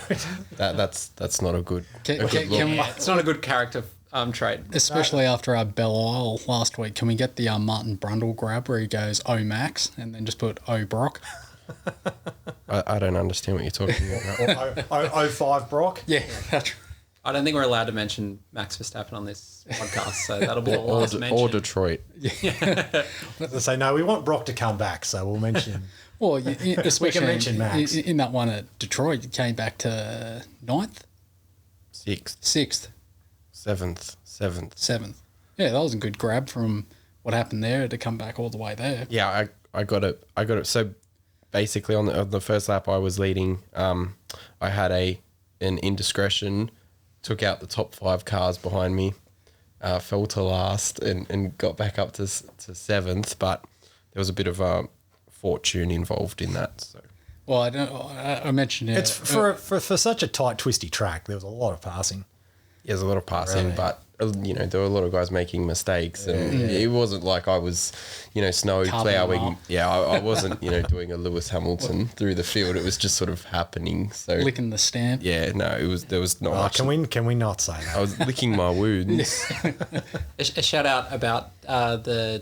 that's not a good. Can look. we, It's not a good character trait. especially after our Belle Isle last week, can we get the Martin Brundle grab where he goes "Oh Max" and then just put "Oh Brock"? I don't understand what you're talking about. 05 Brock. Yeah, that's I don't think we're allowed to mention Max Verstappen on this podcast, so that'll be the last mention. Or Detroit. They say, no, we want Brock to come back, so we'll mention. well, especially mention Max. in that one at Detroit, he came back to 9th, 6th, 6th, 7th, 7th. 7th. Yeah, that was a good grab from what happened there to come back all the way there. Yeah, I got it. So basically, on the first lap, I was leading. I had an indiscretion, took out the top 5 cars behind me, fell to last, and got back up to 7th. But there was a bit of fortune involved in that. So. Well, I mentioned it. It's for such a tight, twisty track. There was a lot of passing. Yeah, there's a lot of passing, Really? but there were a lot of guys making mistakes, and it wasn't like I was, snow Carving them ploughing. up. Yeah, I wasn't, doing a Lewis Hamilton through the field. It was just sort of happening. So licking the stamp. yeah, no, there was not much. Can we not say that? I was licking my wounds. A shout out about the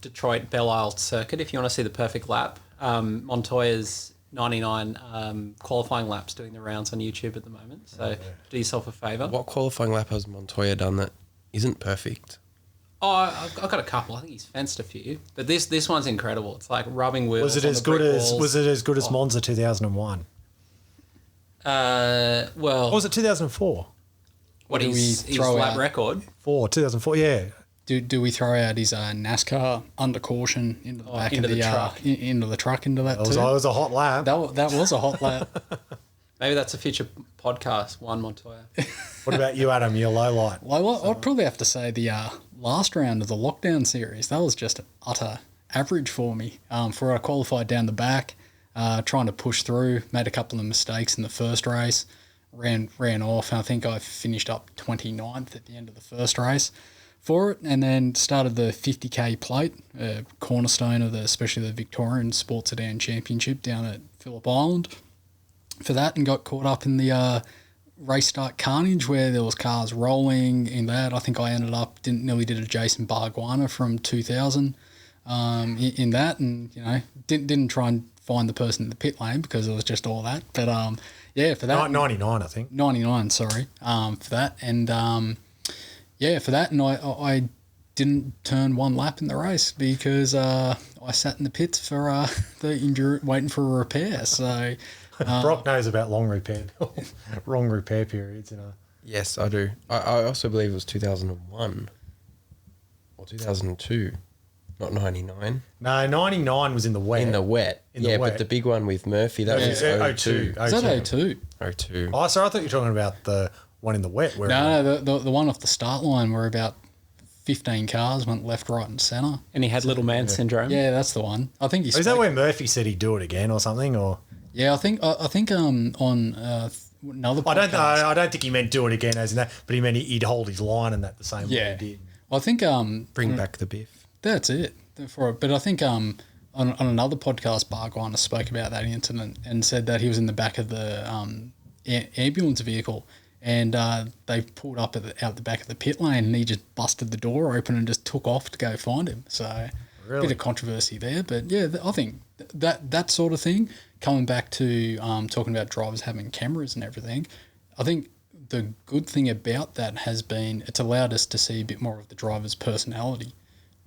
Detroit Belle Isle circuit. If you want to see the perfect lap, Montoya's 99 qualifying laps doing the rounds on YouTube at the moment. So do yourself a favour. What qualifying lap has Montoya done that isn't perfect? Oh, I've got a couple. I think he's fenced a few, but this one's incredible. It's like rubbing wheels. Was it as good as Monza 2001? Well, Or was it 2004? what do we his throw lap out? record? 2004, yeah. Do we throw out his NASCAR under caution into the back into of the truck. into the truck into that It too? was a hot lap. That was a hot lap. Maybe that's a future podcast. One Montoya. What about you, Adam? Your low light. Well, I'd probably have to say the last round of the lockdown series. That was just utter average for me. For I qualified down the back, trying to push through, made a couple of mistakes in the first race, ran off. And I think I finished up 29th at the end of the first race for it, and then started the 50k plate, cornerstone of especially the Victorian Sports Sedan Championship down at Phillip Island for that, and got caught up in the race start carnage where there was cars rolling in that. I think I ended up nearly did a Jason Barguana from 2000 in that, and didn't try and find the person in the pit lane because it was just all that. But yeah, for that 99, I think. 99, sorry, for that, and for that, and I didn't turn one lap in the race because I sat in the pits for the waiting for a repair. So Brock knows about long repair periods. Yes, I do. I also believe it was 2001 or 2002, not 99. No, 99 was in the wet. In the wet. wet. But the big one with Murphy, that was 02. Is that 02? 02. Oh, sorry, I thought you were talking about the one in the wet. Where No, the one off the start line where about 15 cars went left, right, and centre. And he had little man syndrome. Yeah, that's the one. I think is that where Murphy said he'd do it again or something? Or yeah, I think on another podcast. I don't think he meant do it again as in that, but he meant he'd hold his line and that the same way he did. I think Bring back the biff. that's it for it. But I think on another podcast, Bargwiner spoke about that incident and said that he was in the back of the ambulance vehicle, and they pulled up out the back of the pit lane, and he just busted the door open and just took off to go find him. So a bit of controversy there, but yeah, I think that sort of thing. Coming back to talking about drivers having cameras and everything, I think the good thing about that has been it's allowed us to see a bit more of the driver's personality.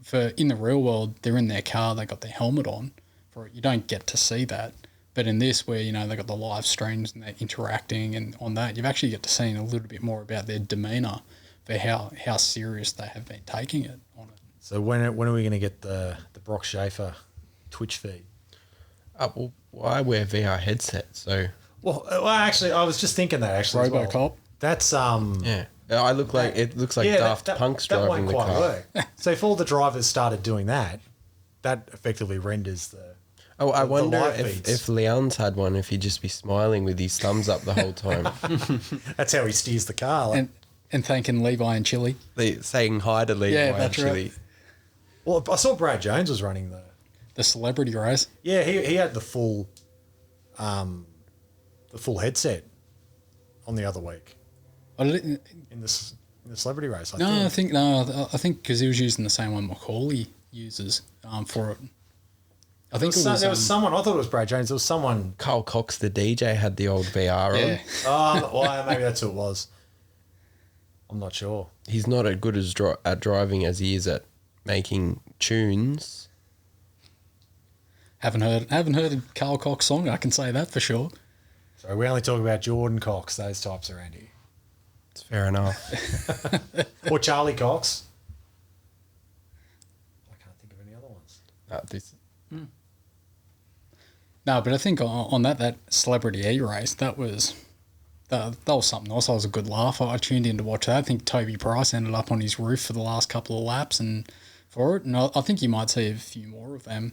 For in the real world, they're in their car, they got their helmet on. For it, you don't get to see that. But in this, where they got the live streams and they're interacting, and on that, you've actually get to see a little bit more about their demeanour for how serious they have been taking it on it. So when are we going to get the Brock Schafer Twitch feed? Well, I wear VR headset, so Well, actually, I was just thinking that actually. as well. RoboCop. That's yeah. I look like it looks like Daft Punk's driving the car. Work. So if all the drivers started doing that, that effectively renders the. Oh, I wonder live if feeds. Leon's had one, if he'd just be smiling with his thumbs up the whole time. That's how he steers the car. And thanking Levi and Chili. Saying hi to Levi, Yeah, that's actually. right. Well, I saw Brad Jones was running The celebrity race. Yeah, he had the full headset on the other week I didn't, in the celebrity race. I think because he was using the same one Macaulay uses for it. I think there was someone. I thought it was Brad Jones. There was someone. Carl Cox, the DJ, had the old VR yeah. on. Well, maybe that's who it was. I'm not sure. He's not as good at driving as he is at making tunes. Haven't heard a Carl Cox song. I can say that for sure. So we only talk about Jordan Cox, those types around here, It's fair enough. or Charlie Cox. I can't think of any other ones. No, but I think on that celebrity E-race, that was something else. That was a good laugh. I tuned in to watch that. I think Toby Price ended up on his roof for the last couple of laps and for it. And I think you might see a few more of them.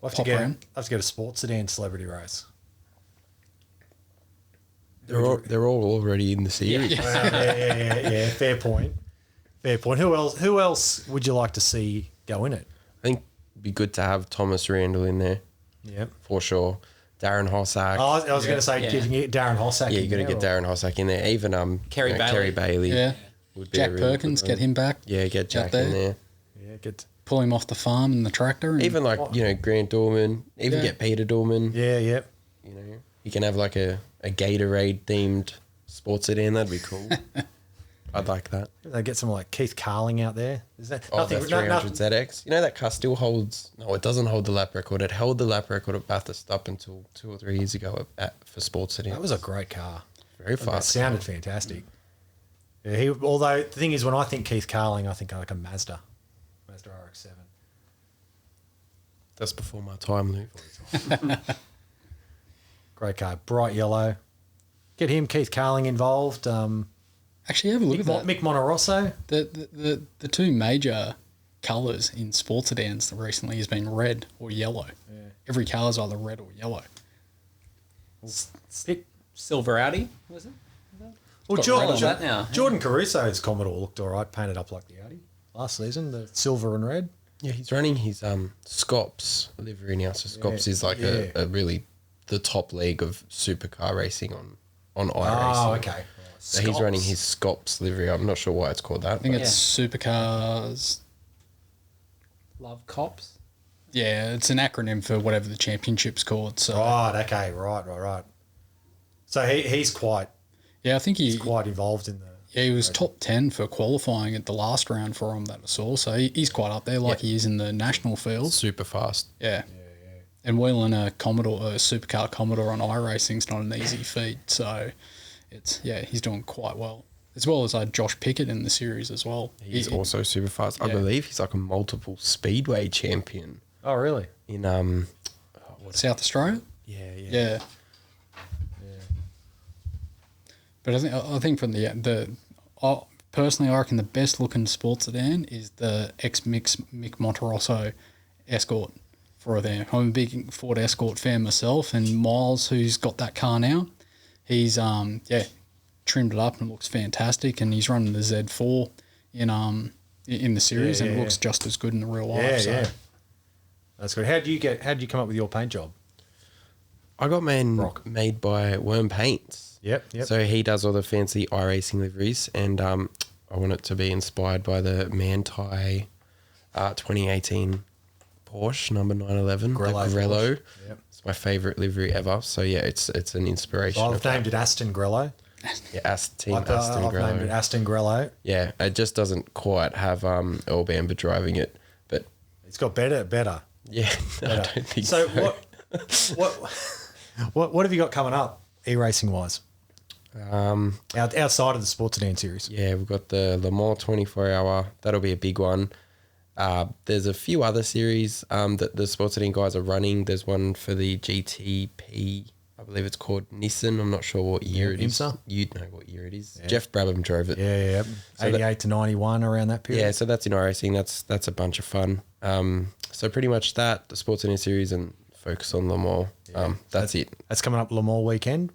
I'll have to get a sports sedan celebrity race. They're all already in the series. Yeah. Fair point. Who else would you like to see go in it? I think it'd be good to have Thomas Randall in there. Yep. For sure. Darren Hossack. Oh, I was going to say getting Darren Hossack. Yeah, you got to get Darren Hossack in there. Even Kerry Bailey. Yeah. Would be Jack a really Perkins, good one. get him back. Yeah, get Jack there. in there. Yeah, Pull him off the farm and the tractor. And Even Grant Dorman. Even get Peter Dorman. Yeah. You know, you can have like a Gatorade themed sports sedan. That'd be cool. I'd like that. They get someone like Keith Carling out there. Is that The 300 ZX. You know that car still holds. No, it doesn't hold the lap record. It held the lap record at Bathurst up until 2 or 3 years ago for sports sedans. That was a great car. Very That fast. sounded fantastic. Yeah, although the thing is, when I think Keith Carling, I think like a Mazda RX-7. That's before my time, Luke. Great car, bright yellow. Get him, Keith Carling, involved. actually, have a look at that. Mick Monterosso. The two major colours in sports sedans recently has been red or yellow. Yeah. Every colour is either red or yellow. Silver Audi, was it? Well, that now. Jordan Caruso's Commodore looked all right, painted up like the Audi last season, the silver and red. Yeah, he's running his Scops livery now. So Scops is like a really the top league of supercar racing on iRacing. Oh, okay. So he's running his Scops livery. I'm not sure why it's called that. I think it's supercars. Love Cops. Yeah, it's an acronym for whatever the championship's called. So Right, okay, right. So he's quite yeah, I think he's quite involved in the... Yeah, he was top 10 for qualifying at the last round for him that I saw. So he's quite up there like he is in the national field. Super fast. Yeah. And wheeling a supercar Commodore on iRacing is not an easy feat. So he's doing quite well. As well as Josh Pickett in the series as well. He's also super fast. I believe he's like a multiple speedway champion Oh, really? in South Australia? Yeah. But I think from personally, I reckon the best looking sports sedan is the Mick Monterosso Escort for there. I'm a big Ford Escort fan myself, and Miles, who's got that car now, he's trimmed it up and looks fantastic, and he's running the Z4 in the series, and it looks just as good in the real life. Yeah. That's good. How did you come up with your paint job? I got mine Brock. made by Worm Paints. Yep. So he does all the fancy iRacing liveries, and I want it to be inspired by the Manti 2018 Porsche number 911, the Grello Grello. Porsche. Yep. It's my favourite livery ever. So yeah, it's an inspiration. I've of that. named it Aston Grello. Yeah, Aston I've named it Grello. Aston Grello. Yeah, it just doesn't quite have Earl Bamber driving it, but It's got better. yeah, I don't think So so. what have you got coming up, e-racing wise? Outside of the Sports Sedan series. Yeah, we've got the Le Mans 24 hour. That'll be a big one. There's a few other series that the Sports Sedan guys are running. There's one for the GTP, I believe it's called Nissan. I'm not sure what year it is. IMSA? You'd know what year it is. Yeah. Jeff Brabham drove it. Yeah. So 88 to 91 around that period. Yeah, so that's in iRacing. That's a bunch of fun. So pretty much that, the Sports Sedan series, and focus on Le Mans. That's it. That's coming up Le Mans weekend.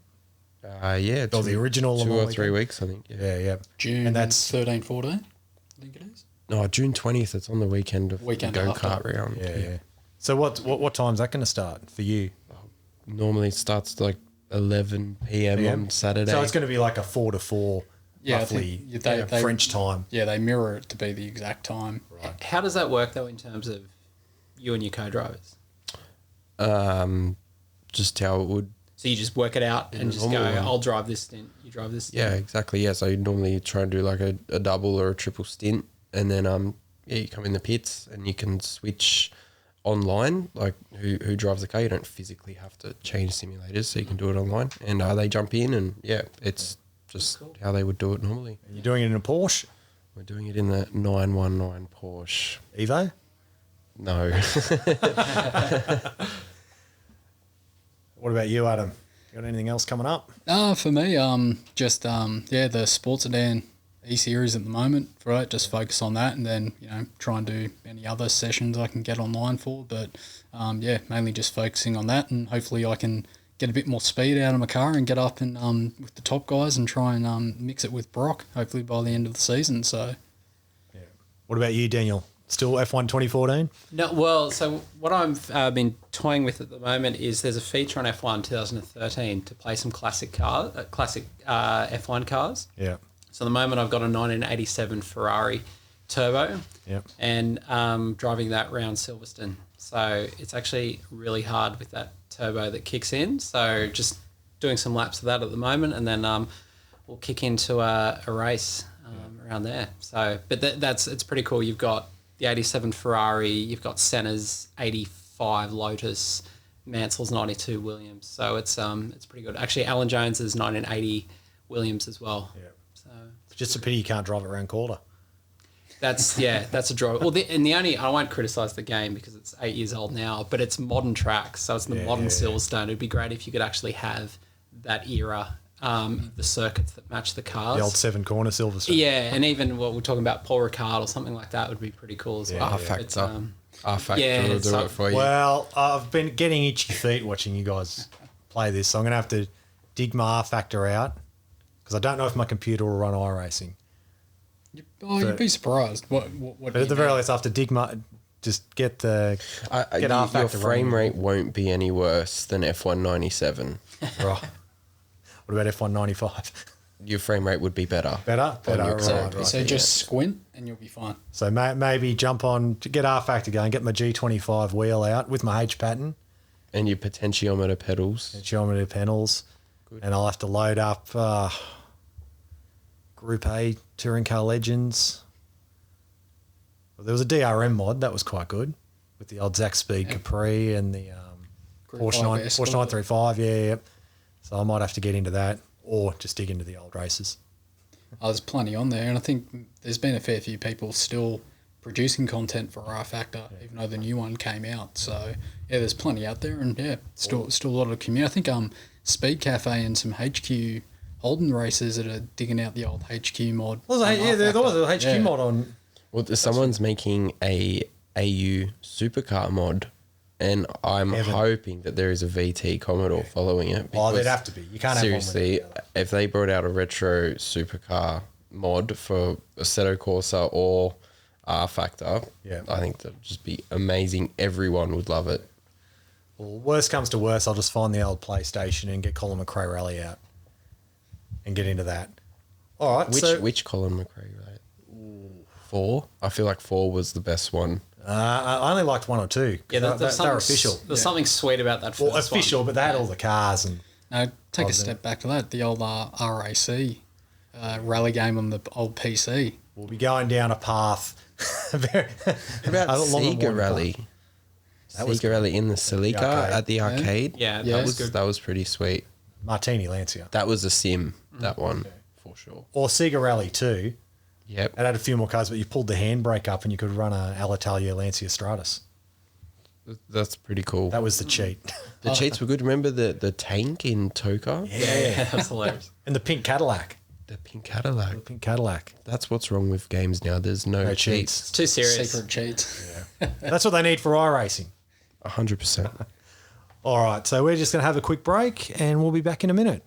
Yeah. Or the original Le 2 Mans or 3 weekend. weeks, I think. Yeah. June And that's 13, 14, I think it is. No, June 20th. It's on the weekend of Weekend the go-kart after. round. Yeah. So what time's that going to start for you? Normally it starts like 11 p.m. on Saturday. So it's going to be like a 4 to 4, Yeah, I roughly think they French time. Yeah, they mirror it to be the exact time. How does that work though in terms of you and your co-drivers? Just how it would. So you just work it out and just go, normal one. I'll drive this stint, you drive this stint. Yeah, exactly. Yeah, so you normally try and do like a double or a triple stint, and then you come in the pits and you can switch online, like who drives the car. You don't physically have to change simulators, so you can do it online, and they jump in, and it's just how they would do it normally. And you're doing it in a Porsche We're doing it in the 919 Porsche. Evo? No. What about you, Adam? You got anything else coming up? For me, the Sports Sedan Eseries at the moment, right? Just focus on that, and then try and do any other sessions I can get online for. But mainly just focusing on that, and hopefully I can get a bit more speed out of my car and get up and with the top guys and try and mix it with Brock. Hopefully by the end of the season. So What about you, Daniel? Still F1 2014? No, well, so what I've been toying with at the moment is there's a feature on F1 2013 to play some classic F1 cars. Yeah. So at the moment I've got a 1987 Ferrari Turbo, Yep. and driving that around Silverstone. So it's actually really hard with that turbo that kicks in. So just doing some laps of that at the moment, and then we'll kick into a race around there. So, but it's pretty cool. You've got the 87 Ferrari, you've got Senna's 85 Lotus, Mansell's 92 Williams. So it's pretty good. Actually, Alan Jones's 1980 Williams as well. Yeah. So It's just a pity you can't drive it around Calder. that's a draw. Well, I won't criticise the game because it's 8 years old now, but it's modern tracks, so it's the modern Silverstone. It'd be great if you could actually have that era, the circuits that match the cars. The old 7-corner Silverstone. Yeah, and even what we're talking about, Paul Ricard or something like that would be pretty cool as well. R-Factor. It's, R-Factor will do it for you. Well, I've been getting itchy feet watching you guys play this, so I'm going to have to dig my R-Factor out because I don't know if my computer will run iRacing. you'd be surprised. What But at the very least, I have to get the get your R-Factor frame running. rate won't be any worse than F1 97. Right. What about F1 95? Your frame rate would be better. Better? On your Better, curve. right. So just squint and you'll be fine. So maybe jump on to get R Factor going, get my G25 wheel out with my H pattern, And your potentiometer pedals. geometry panels, and I'll have to load up Group A Touring Car Legends. Well, there was a DRM mod that was quite good with the old Zach Speed Capri and the Porsche 935. Yeah. So I might have to get into that or just dig into the old races. There's plenty on there, and I think there's been a fair few people still producing content for R Factor, even though the new one came out. So yeah, there's plenty out there, and yeah, still a lot of community. I think Speed Cafe and some HQ Holden racers that are digging out the old HQ mod. There was a HQ mod on. Well, someone's making a AU supercar mod, and I'm hoping that there is a VT Commodore following it. Oh, there'd have to be. You can't have one seriously, without the other. if they brought out a retro supercar mod for Assetto Corsa or R Factor, I think that'd just be amazing. Everyone would love it. Well, worst comes to worst, I'll just find the old PlayStation and get Colin McRae Rally out and get into that. All right. Which Colin McRae, right? 4? I feel like 4 was the best one. I only liked 1 or 2. Yeah, they're official. There's something sweet about that first Well, official, one. but they had all the cars and. No, take a step back to that. The old RAC rally game on the old PC. We'll be going down a path. About Sega Rally. That was Sega Rally in the Celica arcade. at the arcade. Yeah, that was pretty sweet. Martini Lancia. That was a sim, that one, for sure. Or Sega Rally 2. Yep. It had a few more cars, but you pulled the handbrake up and you could run a Alitalia Lancia Stratus. That's pretty cool. That was the cheat. The cheats were good. Remember the tank in Toka? Yeah, that's hilarious. And the pink Cadillac. The pink Cadillac. The pink Cadillac. That's what's wrong with games now. There's no cheats. It's too serious. Secret cheats. That's what they need for iRacing. 100%. All right, so we're just going to have a quick break and we'll be back in a minute.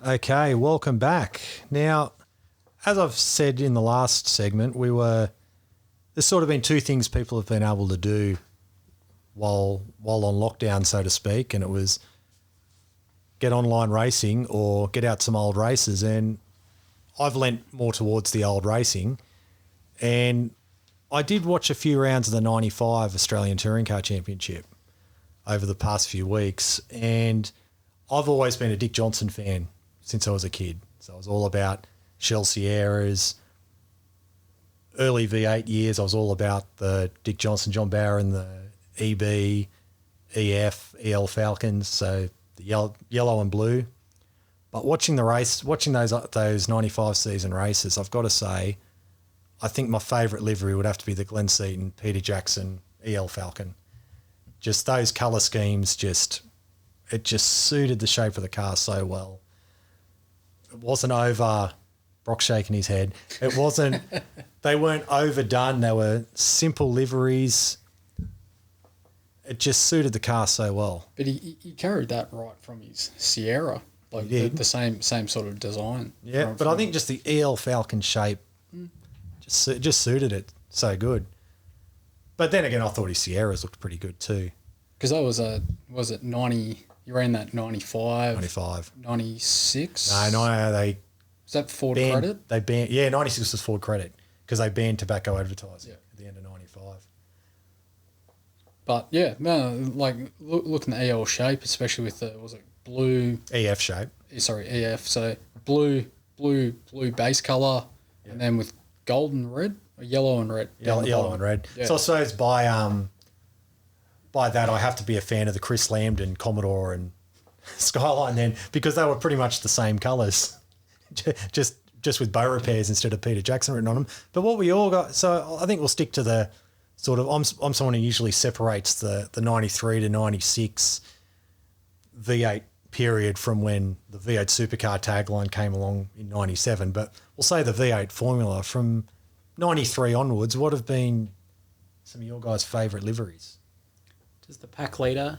Okay, welcome back. Now, as I've said in the last segment, there's sort of been two things people have been able to do while on lockdown, so to speak, and it was get online racing or get out some old races. And I've lent more towards the old racing. And I did watch a few rounds of the 95 Australian Touring Car Championship over the past few weeks. And I've always been a Dick Johnson fan since I was a kid. So I was all about Shell Sierras. Early V8 years, I was all about the Dick Johnson, John Bauer and the EB, EF, EL Falcons. So the yellow and blue. But watching those 95 season races, I've got to say, I think my favourite livery would have to be the Glenn Seaton, Peter Jackson, EL Falcon. Just those colour schemes, it just suited the shape of the car so well. It wasn't over, Brock shaking his head. It wasn't, they weren't overdone. They were simple liveries. It just suited the car so well. But he carried that right from his Sierra, like He did. the same sort of design. Yeah, but I think just the EL Falcon shape just suited it so good. But then again, I thought his Sierras looked pretty good too. because that was it 90? You ran that 95, 95. 96. No, they Was that Ford banned, credit? They banned, 96 was Ford credit because they banned tobacco advertising at the end of 95. But yeah, no, like looking at EL shape, especially with the blue? EF shape. Sorry, EF. So blue base color, and then with gold and red, or yellow and red. down the Yellow bottom. and red. Yeah. So I suppose by that I have to be a fan of the Chris Lambden Commodore and Skyline then, because they were pretty much the same colours, just with bow repairs instead of Peter Jackson written on them. But what we all got, so I think we'll stick to the sort of, I'm someone who usually separates the 93 to 96 V8 period from when the V8 supercar tagline came along in 97. But we'll say the V8 formula from 93 onwards. What have been some of your guys' favourite liveries? Does the pack leader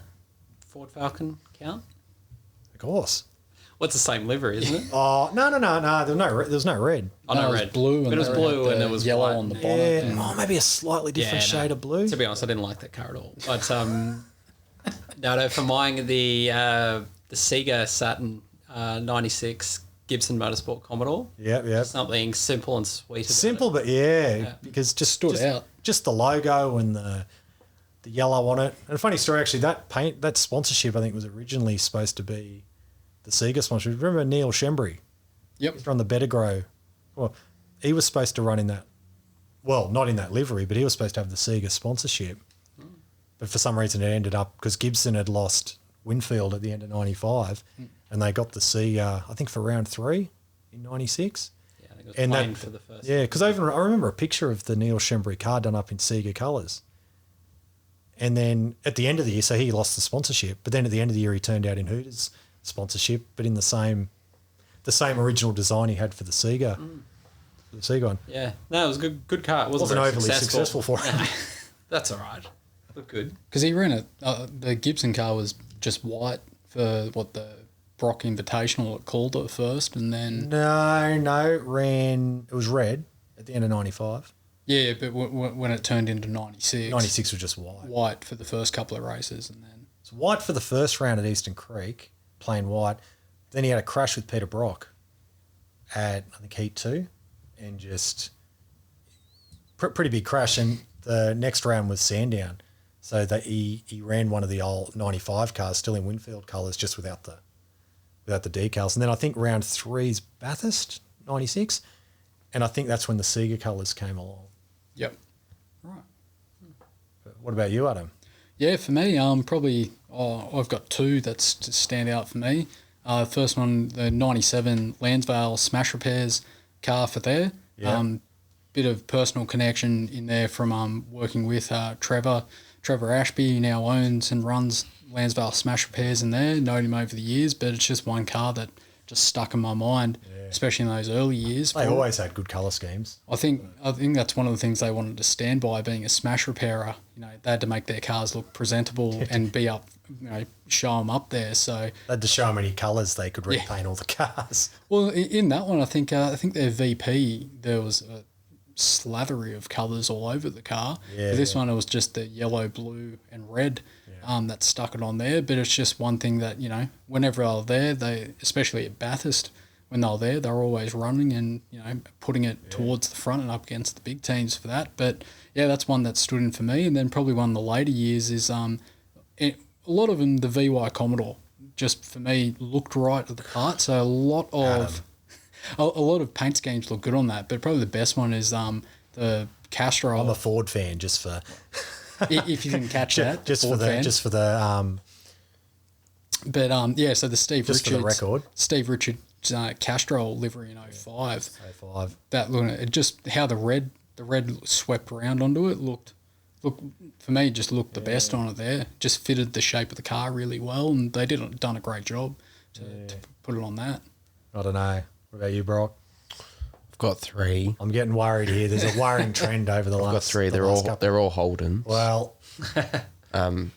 Ford Falcon count? Of course. What's the same livery, isn't it? Oh, no. There's no red. Oh, no, it was red. blue, But it was they blue had and the it was yellow white. on the bonnet. Yeah. Oh, maybe a slightly different shade of blue. To be honest, I didn't like that car at all. But no, for mine, the Sega Saturn 96 Gibson Motorsport Commodore. Yep. Something simple and sweet. About Simple, it. but yeah, because just Stood out. Just the logo and the yellow on it. And a funny story, actually, that sponsorship, I think, was originally supposed to be the Sega sponsorship. Remember Neil Shembry? Yep. He's run the Bettigrow. Well, he was supposed to run in that. Well, not in that livery, but he was supposed to have the Sega sponsorship. But for some reason, it ended up because Gibson had lost Winfield at the end of '95, and they got the Sega, I think, for round 3 in '96. Yeah, I think it was And plain that, for the first. yeah, because I remember a picture of the Neil Shembry car done up in Sega colours. And then at the end of the year, so he lost the sponsorship, but then at the end of the year, he turned out in Hooters sponsorship, but in the same original design he had for the Sega, the Sega one. Yeah, no, it was a good car. It wasn't Wasn't very overly successful for him. That's all right. Looked good. Because he ran it. The Gibson car was just white for what the Brock Invitational it called it first, and then it was red at the end of '95. yeah, but when it turned into '96, '96 was just white. white for the first couple of races, and then It's white for the first round at Eastern Creek, plain white. Then he had a crash with Peter Brock at, I think, Heat 2, and just pretty big crash. And the next round was Sandown. So that he ran one of the old 95 cars, still in Winfield colours, just without the decals. And then I think round 3's Bathurst, 96. And I think that's when the Sega colours came along. yep, right. But what about you, Adam? Yeah, for me, probably I've got two that stand out for me. First one, the '97 Lansvale Smash Repairs car for there. Yeah. Bit of personal connection in there from working with Trevor Ashby, who now owns and runs Lansvale Smash Repairs in there. Known him over the years, but it's just one car that just stuck in my mind, especially in those early years. They always had good colour schemes. I think that's one of the things they wanted to stand by, being a smash repairer. You know, they had to make their cars look presentable and be up, show them up there. So, They had to show how many colours they could repaint all the cars. well, in that one, I think their VP, there was a slathery of colours all over the car. Yeah, For this one, it was just the yellow, blue, and red that stuck it on there. But it's just one thing that, whenever I was there, especially at Bathurst, when they were there, they were always running and, putting it towards the front and up against the big teams for that. But, yeah, that's one that stood in for me. And then probably one of the later years is a lot of them, the VY Commodore, just for me, looked right at the part. So a lot of paint schemes look good on that. But probably the best one is the Castrol. I'm a Ford fan just for if you didn't catch that. just for Ford fan. the But so the Steve Just for Richards, the record. Steve Richards Castrol livery in 05. 05. That it just how the red swept around onto it looked for me just looked the best on it there. Just fitted the shape of the car really well, and they done a great job to put it on that. I don't know. What about you, Brock? I've got 3. I'm getting worried here. There's a worrying trend over the last. I've got 3. the They're last all couple. they're all Holden. Well,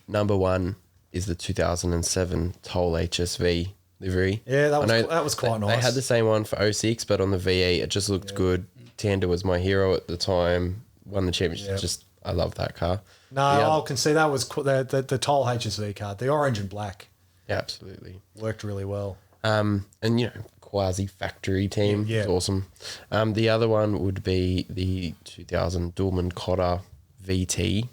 Number 1 is the 2007 Toll HSV livery. yeah, I know that was quite They nice. had the same one for 06, but on the VE, it just looked good. Tander was my hero at the time. Won the championship. Yep. Just I love that car. No, I can see that was the Toll HSV card. The orange and black Yeah, absolutely. worked really well. And quasi factory team. Yeah. It's awesome. The other one would be the 2000 Dulman Cotter VT.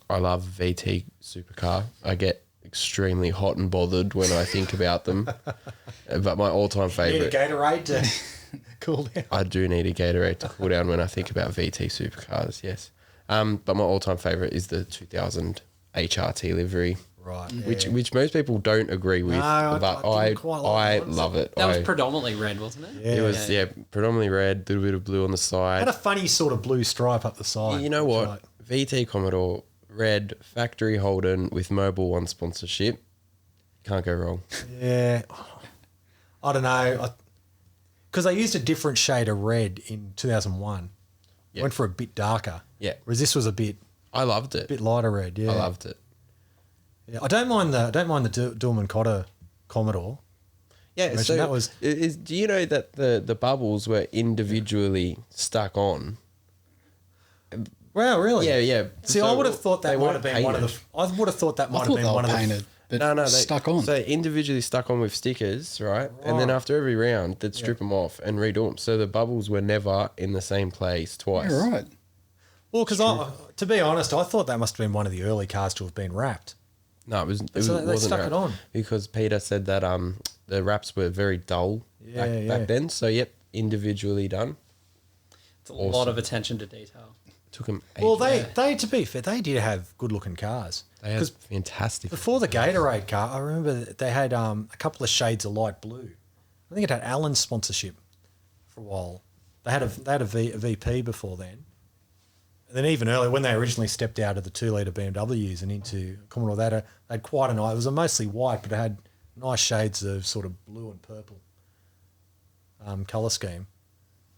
I love VT supercar. I get extremely hot and bothered when I think about them. But my all-time Need a favorite, Gatorade to cool down. I do need a Gatorade to cool down when I think about VT supercars. Yes. But my all-time favorite is the 2000 HRT livery. Right. Which most people don't agree with, No, but I I didn't quite like that. love it. That was predominantly red, wasn't it? Yeah. It was predominantly red, a little bit of blue on the side. Had a funny sort of blue stripe up the side. You know what? Right. VT Commodore red factory Holden with Mobil One sponsorship. Can't go wrong. Yeah. I don't know. Because they used a different shade of red in 2001. Yeah. Went for a bit darker. Yeah. Whereas this was a bit I loved it. lighter red. Yeah. I loved it. Yeah. I don't mind the Dulman Cotter Commodore. Yeah, Imagine so that was do you know that the bubbles were individually stuck on? wow, really? Yeah. See, So I would have thought they that might weren't have been one of the. painted. I would have thought that I might have thought been they one were of painted, but No, they stuck on. So individually stuck on with stickers, right? And then after every round, they'd strip them off and redo them. So the bubbles were never in the same place twice. Yeah, right. Well, because to be honest, I thought that must have been one of the early cars to have been wrapped. No, it So they wasn't stuck wrapped it on. because Peter said that the wraps were very dull back then. So yep, individually done. It's a lot of attention to detail. Took them. Well, they to be fair, they did have good looking cars. They had fantastic. Before the Gatorade car, I remember they had a couple of shades of light blue. I think it had Allen's sponsorship for a while. They had a VP before then. And then even earlier, when they originally stepped out of the 2-litre BMWs and into Commodore, they had quite a nice. It was mostly white, but it had nice shades of sort of blue and purple colour scheme.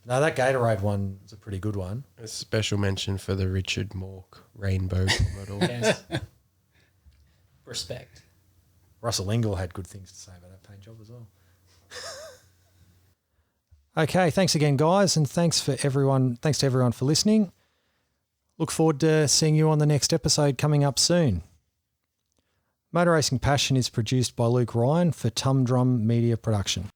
No, that Gatorade one was a pretty good one. A special mention for the Richard Mork Rainbow model. Yes. Respect. Russell Ingall had good things to say about that paint job as well. Okay, thanks again, guys, and thanks to everyone for listening. Look forward to seeing you on the next episode coming up soon. Motor Racing Passion is produced by Luke Ryan for Tum Drum Media Production.